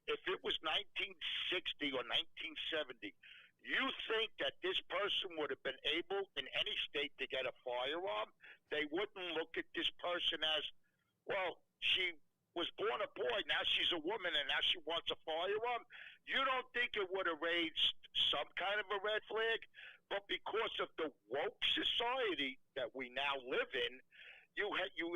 if it was 1960 or 1970, you think that this person would have been able in any state to get a firearm? They wouldn't look at this person as, well, she was born a boy, now she's a woman, and now she wants a firearm, you don't think it would have raised some kind of a red flag? But because of the woke society that we now live in, you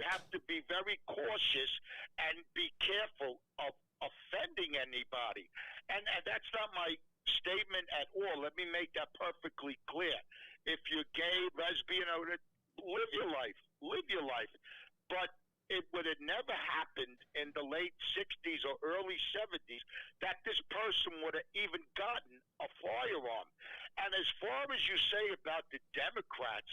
have to be very cautious and be careful of offending anybody. And that's not my statement at all. Let me make that perfectly clear. If you're gay, lesbian, or live your life. Live your life. But it would have never happened in the late 60s or early 70s that this person would have even gotten a firearm. And as far as you say about the Democrats,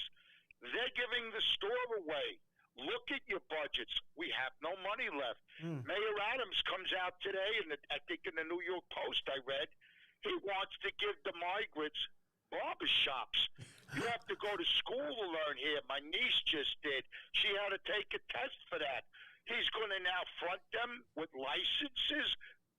they're giving the store away. Look at your budgets. We have no money left. Mayor Adams comes out today, and I think in the New York Post I read, he wants to give the migrants barbershops. You have to go to school to learn here. My niece just did. She had to take a test for that. He's going to now front them with licenses,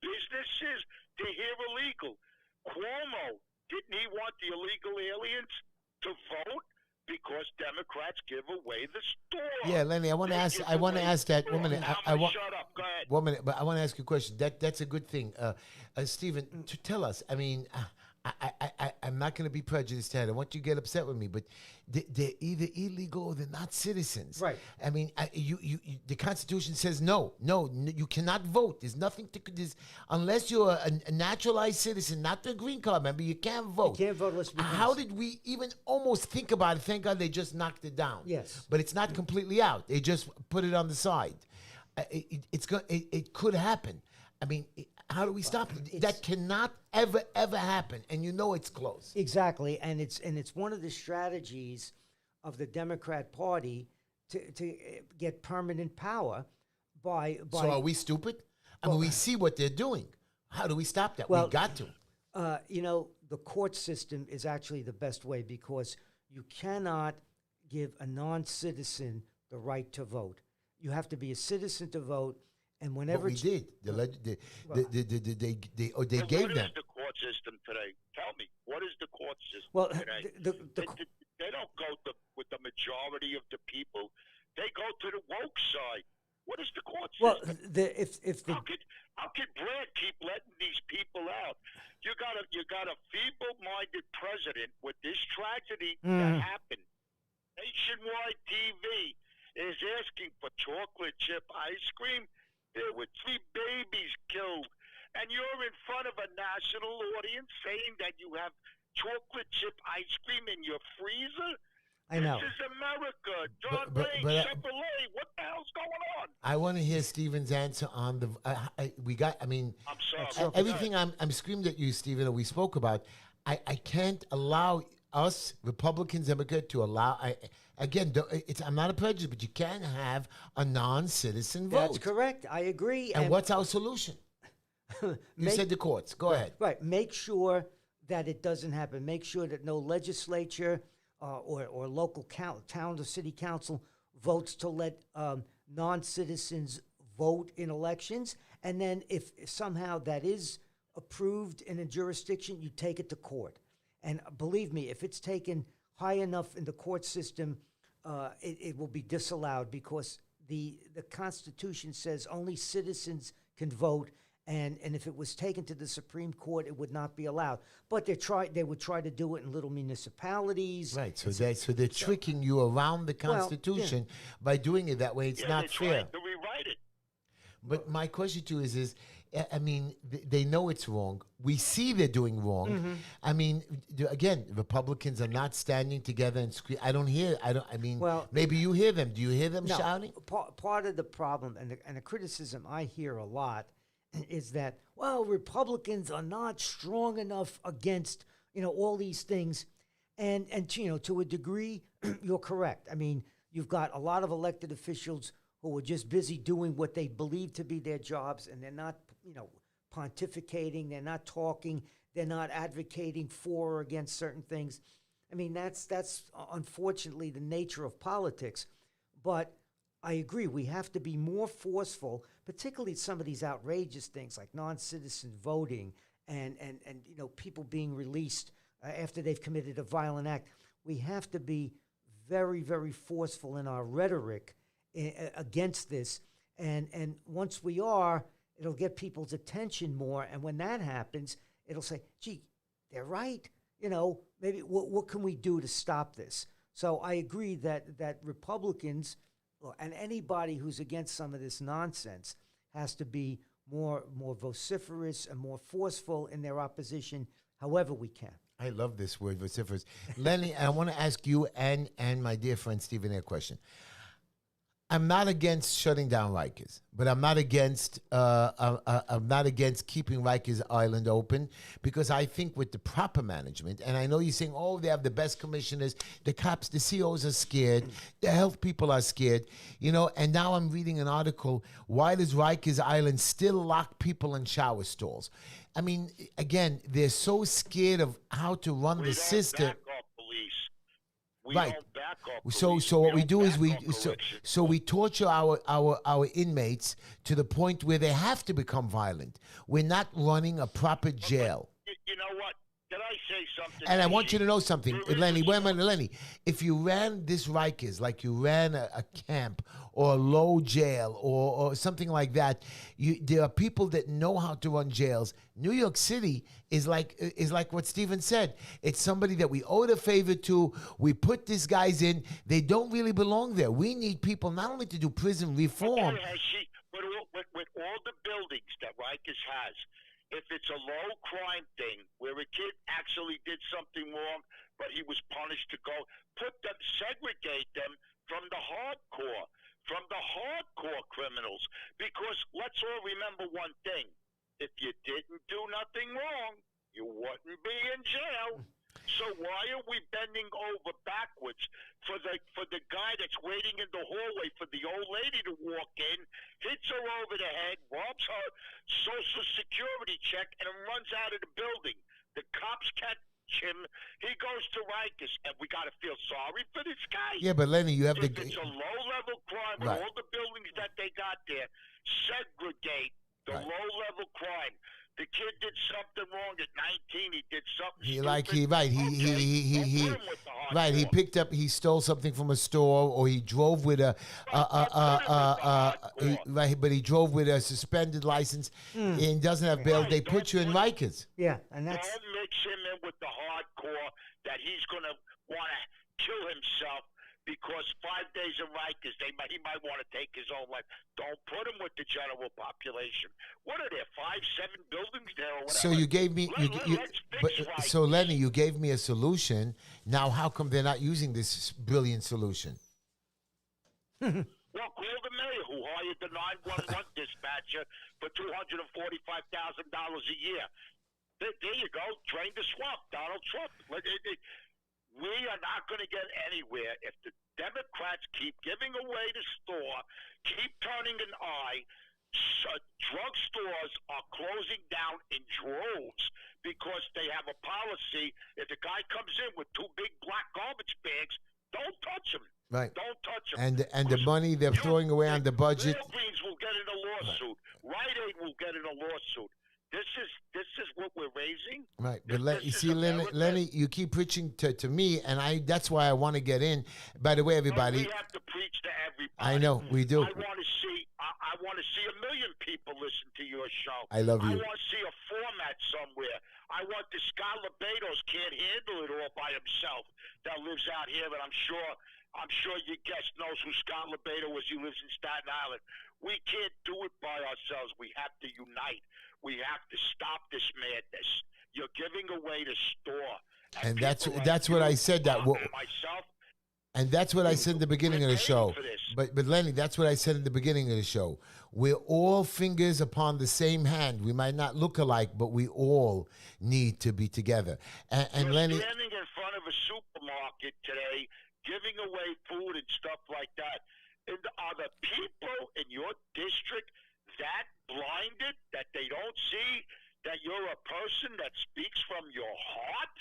businesses. They're here illegal. Cuomo, didn't he want the illegal aliens to vote? Because Democrats give away the store. Yeah, Lenny, I want to ask that. 1 minute. I want. Shut up. Go ahead. 1 minute, but I want to ask you a question. That's a good thing, Stephen. To tell us. I mean, I'm not going to be prejudiced, Ted. I want you to get upset with me, but they're either illegal or they're not citizens. Right. I mean, the Constitution says no, you cannot vote. There's nothing to unless you're a naturalized citizen, not the green card member. You can't vote. You can't vote unless. How did we even almost think about it? Thank God they just knocked it down. Yes. But it's not completely out. They just put it on the side. It could happen. I mean, how do we stop it? That cannot ever happen, and you know it's close. Exactly, and it's one of the strategies of the Democrat Party to get permanent power by. So are we stupid? I mean, we see what they're doing. How do we stop that? Well, we got to. The court system is actually the best way because you cannot give a non-citizen the right to vote. You have to be a citizen to vote. And whenever But we did. They gave What them. is the court system today? Tell me, what is the court system Well, today? They don't go with the majority of the people. They go to the woke side. What is the court system? How could Brad keep letting these people out? You got a feeble-minded president with this tragedy that happened. Nationwide TV is asking for chocolate chip ice cream. There were 3 babies killed, and you're in front of a national audience saying that you have chocolate chip ice cream in your freezer? I know. This is America. John Wayne, Chevrolet. What the hell's going on? I want to hear Stephen's answer on the. I'm sorry. Everything I'm screaming at you, Stephen, that we spoke about. I can't allow us Republicans, Democrats, to allow. I'm not a prejudice, but you can't have a non-citizen vote. That's correct. I agree. And what's our solution? You said the courts. Go ahead. Right. Make sure that it doesn't happen. Make sure that no legislature or local town or city council votes to let non-citizens vote in elections. And then if somehow that is approved in a jurisdiction, you take it to court. And believe me, if it's taken high enough in the court system, it will be disallowed because the Constitution says only citizens can vote, and if it was taken to the Supreme Court, it would not be allowed. But they would try to do it in little municipalities. Right. So they're tricking you around the Constitution by doing it that way. It's not fair. To rewrite it. But my question to you is I mean, they know it's wrong. We see they're doing wrong. Mm-hmm. I mean, again, Republicans are not standing together and scream. I don't hear. Well, maybe you hear them. Do you hear them shouting? Part of the problem and the criticism I hear a lot is that, well, Republicans are not strong enough against, all these things. And to a degree, you're correct. I mean, you've got a lot of elected officials who are just busy doing what they believe to be their jobs, and they're not, pontificating, they're not talking, they're not advocating for or against certain things. I mean, that's unfortunately the nature of politics. But I agree, we have to be more forceful, particularly some of these outrageous things like non-citizen voting and people being released after they've committed a violent act. We have to be very, very forceful in our rhetoric against this. And once we are, it'll get people's attention more. And when that happens, it'll say, gee, they're right. Maybe what can we do to stop this? So I agree that Republicans and anybody who's against some of this nonsense has to be more vociferous and more forceful in their opposition however we can. I love this word, vociferous. Lenny, I want to ask you and my dear friend Stephen a question. I'm not against shutting down Rikers, but I'm not against keeping Rikers Island open, because I think with the proper management, and I know you're saying, oh, they have the best commissioners, the cops, the COs are scared, the health people are scared, and now I'm reading an article, why does Rikers Island still lock people in shower stalls? I mean, again, they're so scared of how to run the system. Right. So what we do is we torture our inmates to the point where they have to become violent. We're not running a proper jail. You know what? Can I say something? And I want you to know something, Lenny. Wait a minute, Lenny. If you ran this Rikers like you ran a camp or a low jail or something like that, there are people that know how to run jails. New York City is like what Stephen said. It's somebody that we owed a favor to. We put these guys in. They don't really belong there. We need people not only to do prison reform. But with all the buildings that Rikers has, if it's a low crime thing where a kid actually did something wrong, but he was punished to go, segregate them from the hardcore criminals. Because let's all remember one thing. If you didn't do nothing wrong, you wouldn't be in jail. So why are we bending over backwards for the guy that's waiting in the hallway for the old lady to walk in, hits her over the head, robs her Social Security check, and runs out of the building? The cops catch him. He goes to Rikers, and we got to feel sorry for this guy. Yeah, but Lenny, you have if it's a low-level crime with all the buildings that they got there, segregate the low-level crime. The kid did something wrong at 19. He did something stupid. He stole something from a store, or he drove with but he drove with a suspended license and doesn't have bail. They put you in Rikers. Yeah, and that's. Don't mix him in with the hardcore that he's gonna want to kill himself. Because 5 days in Rikers, he might want to take his own life. Don't put him with the general population. What are there, 5, 7 buildings there or whatever? So you gave me, so Lenny, you gave me a solution. Now, how come they're not using this brilliant solution? Well, call the mayor who hired the 911 dispatcher for $245,000 a year. There you go. Drain the swamp, Donald Trump. We are not going to get anywhere if the Democrats keep giving away the store, keep turning an eye. Drugstores are closing down in droves because they have a policy. If a guy comes in with 2 big black garbage bags, don't touch him. Right. Don't touch him. And the money they're throwing away on the budget. Walgreens will get in a lawsuit. Rite Aid will get in a lawsuit. This is what we're raising. Right, but Lenny, you keep preaching to me, and that's why I want to get in. By the way, everybody, we have to preach to everybody. I know we do. I want to see 1 million people listen to your show. I love you. I want to see a format somewhere. I want the Scott Lebedos can't handle it all by himself. That lives out here, but I'm sure your guest knows who Scott Lebedo is. He lives in Staten Island. We can't do it by ourselves. We have to unite. We have to stop this madness. You're giving away the store. And that's what I said. And that's what I said in the beginning of the show. But Lenny, that's what I said in the beginning of the show. We're all fingers upon the same hand. We might not look alike, but we all need to be together. And Lenny, standing in front of a supermarket today, giving away food and stuff like that. And are the people in your district that blinded that they don't see that you're a person that speaks from your heart?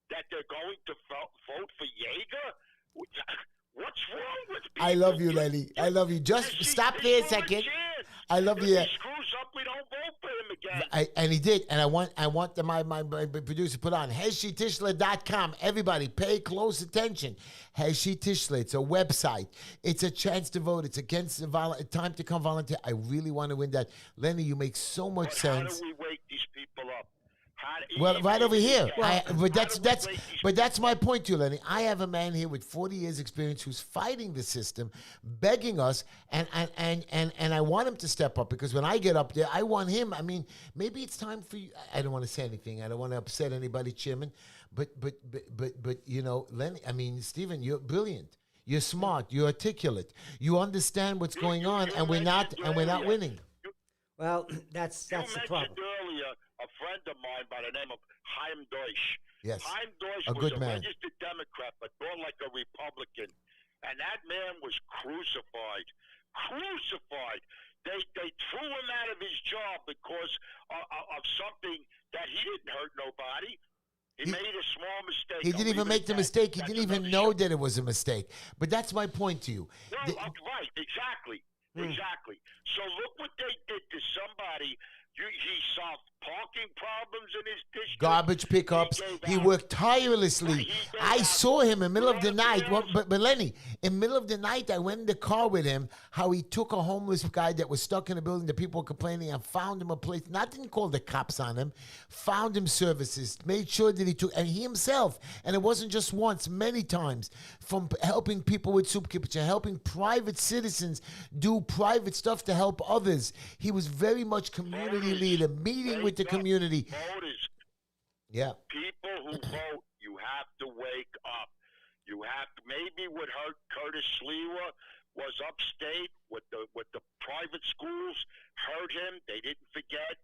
That they're going to vote for Yeager? What's wrong with people? I love you, Lenny. I love you. Just stop there a second. I love If you. he screws up, we don't vote for him again. And he did. And I want my producer put on HeshyTischler.com. Everybody, pay close attention. Heshy Tischler. It's a website. It's a chance to vote. It's against the time to come volunteer. I really want to win that. Lenny, you make so much sense. How do we wake these people up? Well, right over here. That's But that's my point to you, Lenny. I have a man here with 40 years experience who's fighting the system, begging us, and I want him to step up, because when I get up there, I want him. I mean, maybe it's time for you. I don't want to say anything. I don't want to upset anybody, Chairman. But you know, Lenny. I mean, Stephen, you're brilliant. You're smart. You're articulate. You understand what's going on, and we're not winning. Well, that's the problem. You mentioned earlier a friend of mine by the name of Chaim Deutsch. Yes, Chaim Deutsch a was good a man. registered Democrat, but more like a Republican. And that man was crucified. Crucified. They threw him out of his job because of something that he didn't hurt nobody. He made a small mistake. He didn't even make the mistake. He didn't even know that it was a mistake. But that's my point to you. No, right, exactly. Exactly. So look what they did to somebody. He solved parking problems in his district. Garbage pickups. He worked tirelessly. I saw him in the middle of the night. Well, but Lenny, in the middle of the night, I went in the car with him, how he took a homeless guy that was stuck in a building, the people were complaining, and found him a place. Not didn't call the cops on him. Found him services. Made sure that he took, and he himself, and it wasn't just once, many times, from helping people with soup kitchen, helping private citizens do private stuff to help others. He was very much community leader, meeting with the community. Voters. Yeah. People who vote, you have to wake up. You have to. Maybe what hurt Curtis Sliwa was upstate with the private schools hurt him. They didn't forget.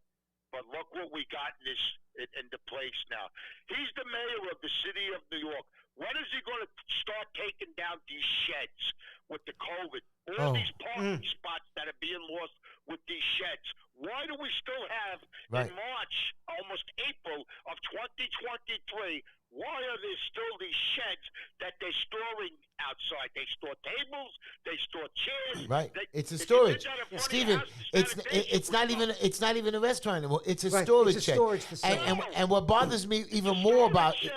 But look what we got in the place now. He's the mayor of the city of New York. When is he going to start taking down these sheds with the COVID? All these parking spots that are being lost with these sheds. Why do we still have, in March, almost April of 2023, why are there still these sheds that they're storing outside? They store tables, they store chairs. Right. It's a storage. Stephen, it's not even a restaurant anymore. It's a storage it's a shed. storage facility. And what bothers me even more about it,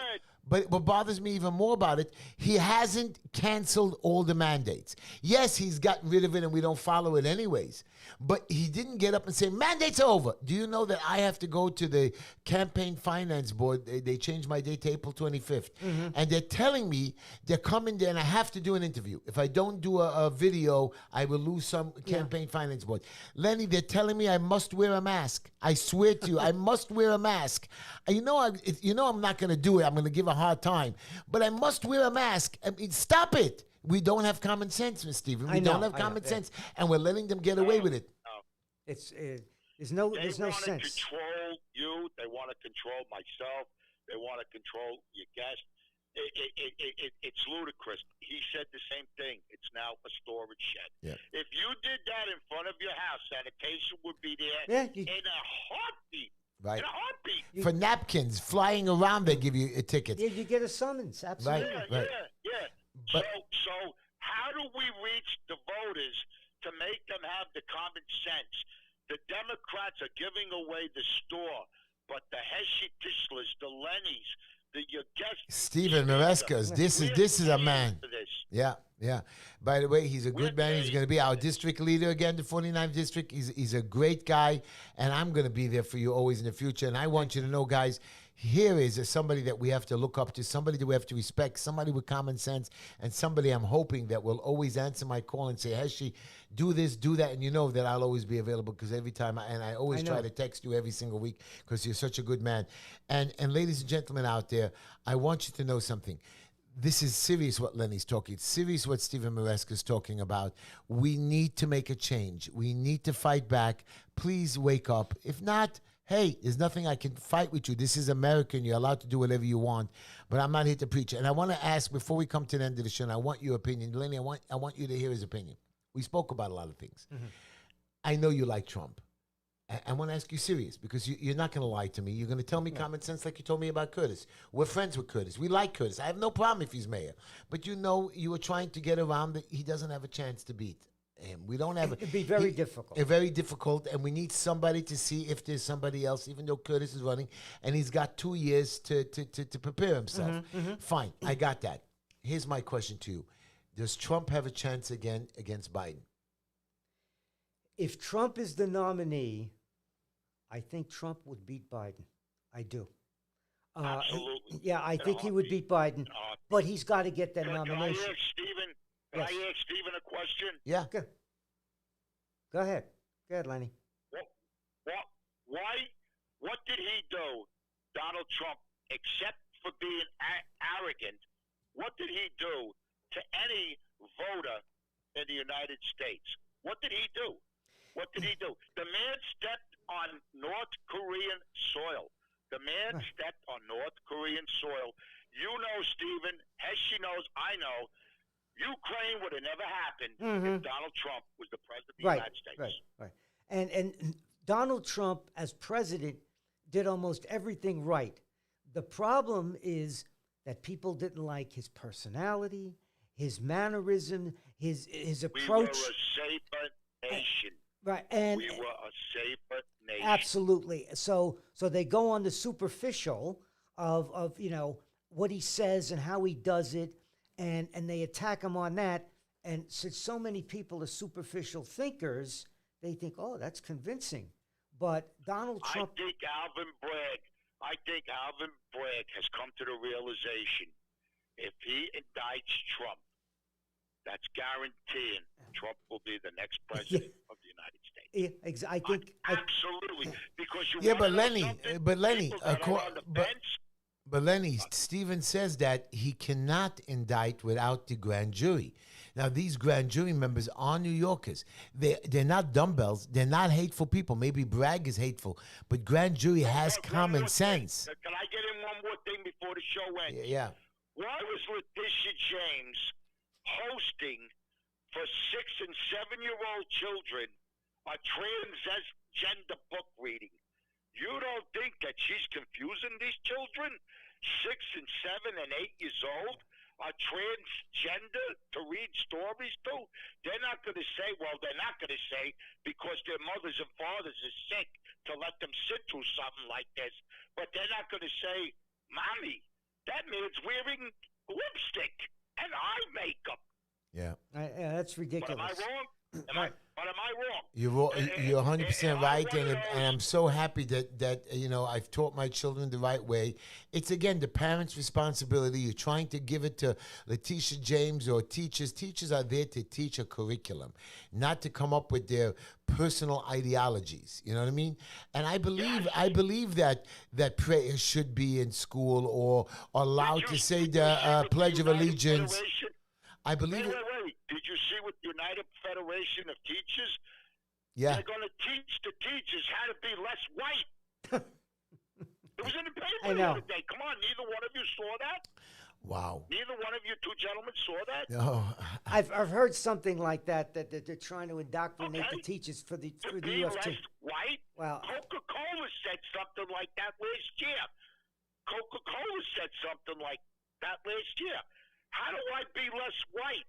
but what bothers me even more about it, he hasn't canceled all the mandates. Yes, he's gotten rid of it and we don't follow it anyways. But he didn't get up and say, mandates are over. Do you know that I have to go to the campaign finance board? They changed my date to April 25th. And they're telling me they're coming there and I have to do an interview. If I don't do a video, I will lose some campaign finance board. Lenny, they're telling me I must wear a mask. I swear to you, I must wear a mask. You know I'm not going to do it. I'm going to give a hard time. But I must wear a mask. I mean, stop it. We don't have common sense, Mr. Stephen. We don't have common sense, and we're letting them get away with it. There's no sense. They want to control you. They want to control myself. They want to control your guest. It's ludicrous. He said the same thing. It's now a storage shed. Yeah. If you did that in front of your house, sanitation would be there in a heartbeat. Right. In a heartbeat. For napkins flying around, they give you a ticket. Yeah, you get a summons. Absolutely. Right. Yeah. But, so how do we reach the voters to make them have the common sense? The Democrats are giving away the store, but the Heshy Tischlers, the Lennys, your guests. Stephen Maresca, this is a man. Yeah. By the way, he's a good man. He's going to be our district leader again, the 49th district. He's a great guy, and I'm going to be there for you always in the future. And I want you to know, guys, here is somebody that we have to look up to, somebody that we have to respect, somebody with common sense, and somebody I'm hoping that will always answer my call and say, Heshy, do this, do that, and you know that I'll always be available because every time, I always try to text you every single week because you're such a good man. And ladies and gentlemen out there, I want you to know something. This is serious what Lenny's talking. It's serious what Stephen Maresca is talking about. We need to make a change. We need to fight back. Please wake up. If not, hey, there's nothing I can fight with you. This is America, and you're allowed to do whatever you want. But I'm not here to preach. And I want to ask, before we come to the end of the show, and I want your opinion. Lenny, I want you to hear his opinion. We spoke about a lot of things. I know you like Trump. I want to ask you serious, because you're not going to lie to me. You're going to tell me common sense like you told me about Curtis. We're friends with Curtis. We like Curtis. I have no problem if he's mayor. But you know you were trying to get around that he doesn't have a chance to beat. him. We don't have. It'd be very difficult. Very difficult, and we need somebody to see if there's somebody else. Even though Curtis is running, and he's got 2 years to prepare himself. Fine, I got that. Here's my question to you: does Trump have a chance again against Biden? If Trump is the nominee, I think Trump would beat Biden. I do. Absolutely. Yeah, I think he would beat Biden, but he's got to get that Can I nomination. ask Stephen? Can Yes. I ask Stephen a question? Yeah. Go ahead. Go ahead, Lenny. What did he do, Donald Trump, except for being arrogant? What did he do to any voter in the United States? What did he do? What did he do? The man stepped on North Korean soil. The man stepped on North Korean soil. You know, Stephen, Heshy knows, I know. Ukraine would have never happened if Donald Trump was the president of the United States. Right. And Donald Trump, as president, did almost everything right. The problem is that people didn't like his personality, his mannerism, his approach. We were a safer nation. Right, and we were a safer nation. Absolutely. So they go on the superficial of what he says and how he does it, and they attack him on that. And since so many people are superficial thinkers, they think, oh, that's convincing. But Donald Trump. I think Alvin Bragg has come to the realization if he indicts Trump, that's guaranteeing Trump will be the next president of the United States. Yeah, I think absolutely, because you. Yeah, but Lenny, Lenny, Stephen says that he cannot indict without the grand jury. Now, these grand jury members are New Yorkers. They're not dumbbells. They're not hateful people. Maybe Bragg is hateful, but grand jury has common sense. Can I get in one more thing before the show ends? Yeah. Why was Letitia James hosting for 6- and 7-year-old children a transgender book reading? You don't think that she's confusing these children, 6 and 7 and 8 years old, are transgender to read stories to? They're not going to say, well, they're not going to say because their mothers and fathers are sick to let them sit through something like this. But they're not going to say, Mommy, that man's wearing lipstick and eye makeup. Yeah. That's ridiculous. But am I wrong? Am I wrong? You're 100% right, and I'm so happy that I've taught my children the right way. It's again the parents' responsibility. You're trying to give it to Letitia James or teachers. Teachers are there to teach a curriculum, not to come up with their personal ideologies. You know what I mean? And I believe that prayer should be in school or allowed to say the Pledge of Allegiance. I believe. Wait. Did you see with the United Federation of Teachers? Yeah. They're going to teach the teachers how to be less white. It was in the paper the other day. Come on, neither one of you saw that? Wow. Neither one of you two gentlemen saw that? No. I've heard something like that they're trying to indoctrinate the teachers through the UFT. Less white? Well, Coca-Cola said something like that last year. Coca-Cola said something like that last year. How do I be less white?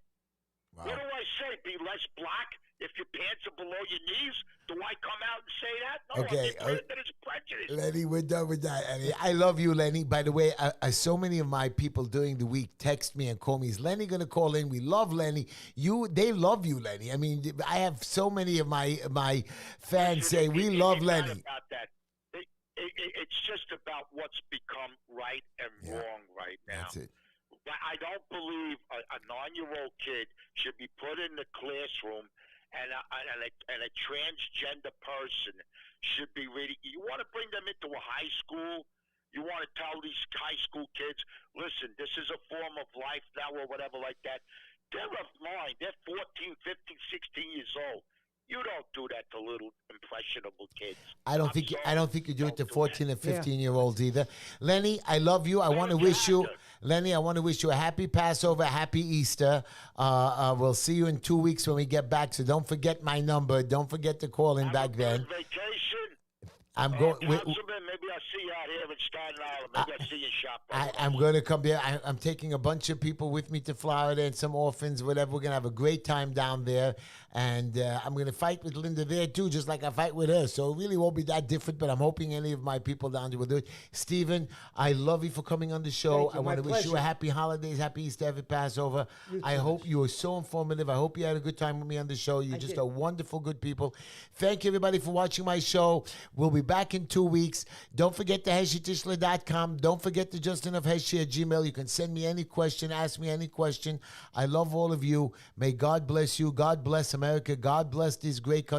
Wow. What do I say? Be less black if your pants are below your knees? Do I come out and say that? No, okay. That is prejudice. Lenny, we're done with that. I love you, Lenny. By the way, so many of my people during the week text me and call me. Is Lenny going to call in? We love Lenny. They love you, Lenny. I mean, I have so many of my fans say we love Lenny. About that. It's just about what's become right and wrong right now. That's it. I don't believe a 9-year-old kid should be put in the classroom and a transgender person should be reading. You want to bring them into a high school? You want to tell these high school kids, listen, this is a form of life now or whatever like that. They're of mine. They're 14, 15, 16 years old. You don't do that to little impressionable kids. I don't think you do it to 14 and 15-year-olds either. Lenny, I love you. I want to wish you, Lenny, a happy Passover, happy Easter. We'll see you in 2 weeks when we get back. So don't forget my number. Don't forget to call in back then. Vacation. I'm going. Councilman, maybe I'll see you out here in Staten Island. Maybe I'll see you shop. I'm going to come here. I'm taking a bunch of people with me to Florida and some orphans, whatever. We're going to have a great time down there. And I'm going to fight with Linda there, too, just like I fight with her. So it really won't be that different, but I'm hoping any of my people down there will do it. Stephen, I love you for coming on the show. Thank you, I want to my wish you a pleasure. happy holidays, happy Easter, happy Passover. I too, hope you were so informative. I hope you had a good time with me on the show. You're just did. a wonderful, good people. Thank you, everybody, for watching my show. We'll be back in 2 weeks. Don't forget the HeshyTishler.com. Don't forget the JustinOfHeshy@gmail. You can send me any question, ask me any question. I love all of you. May God bless you. God bless America. God bless this great country.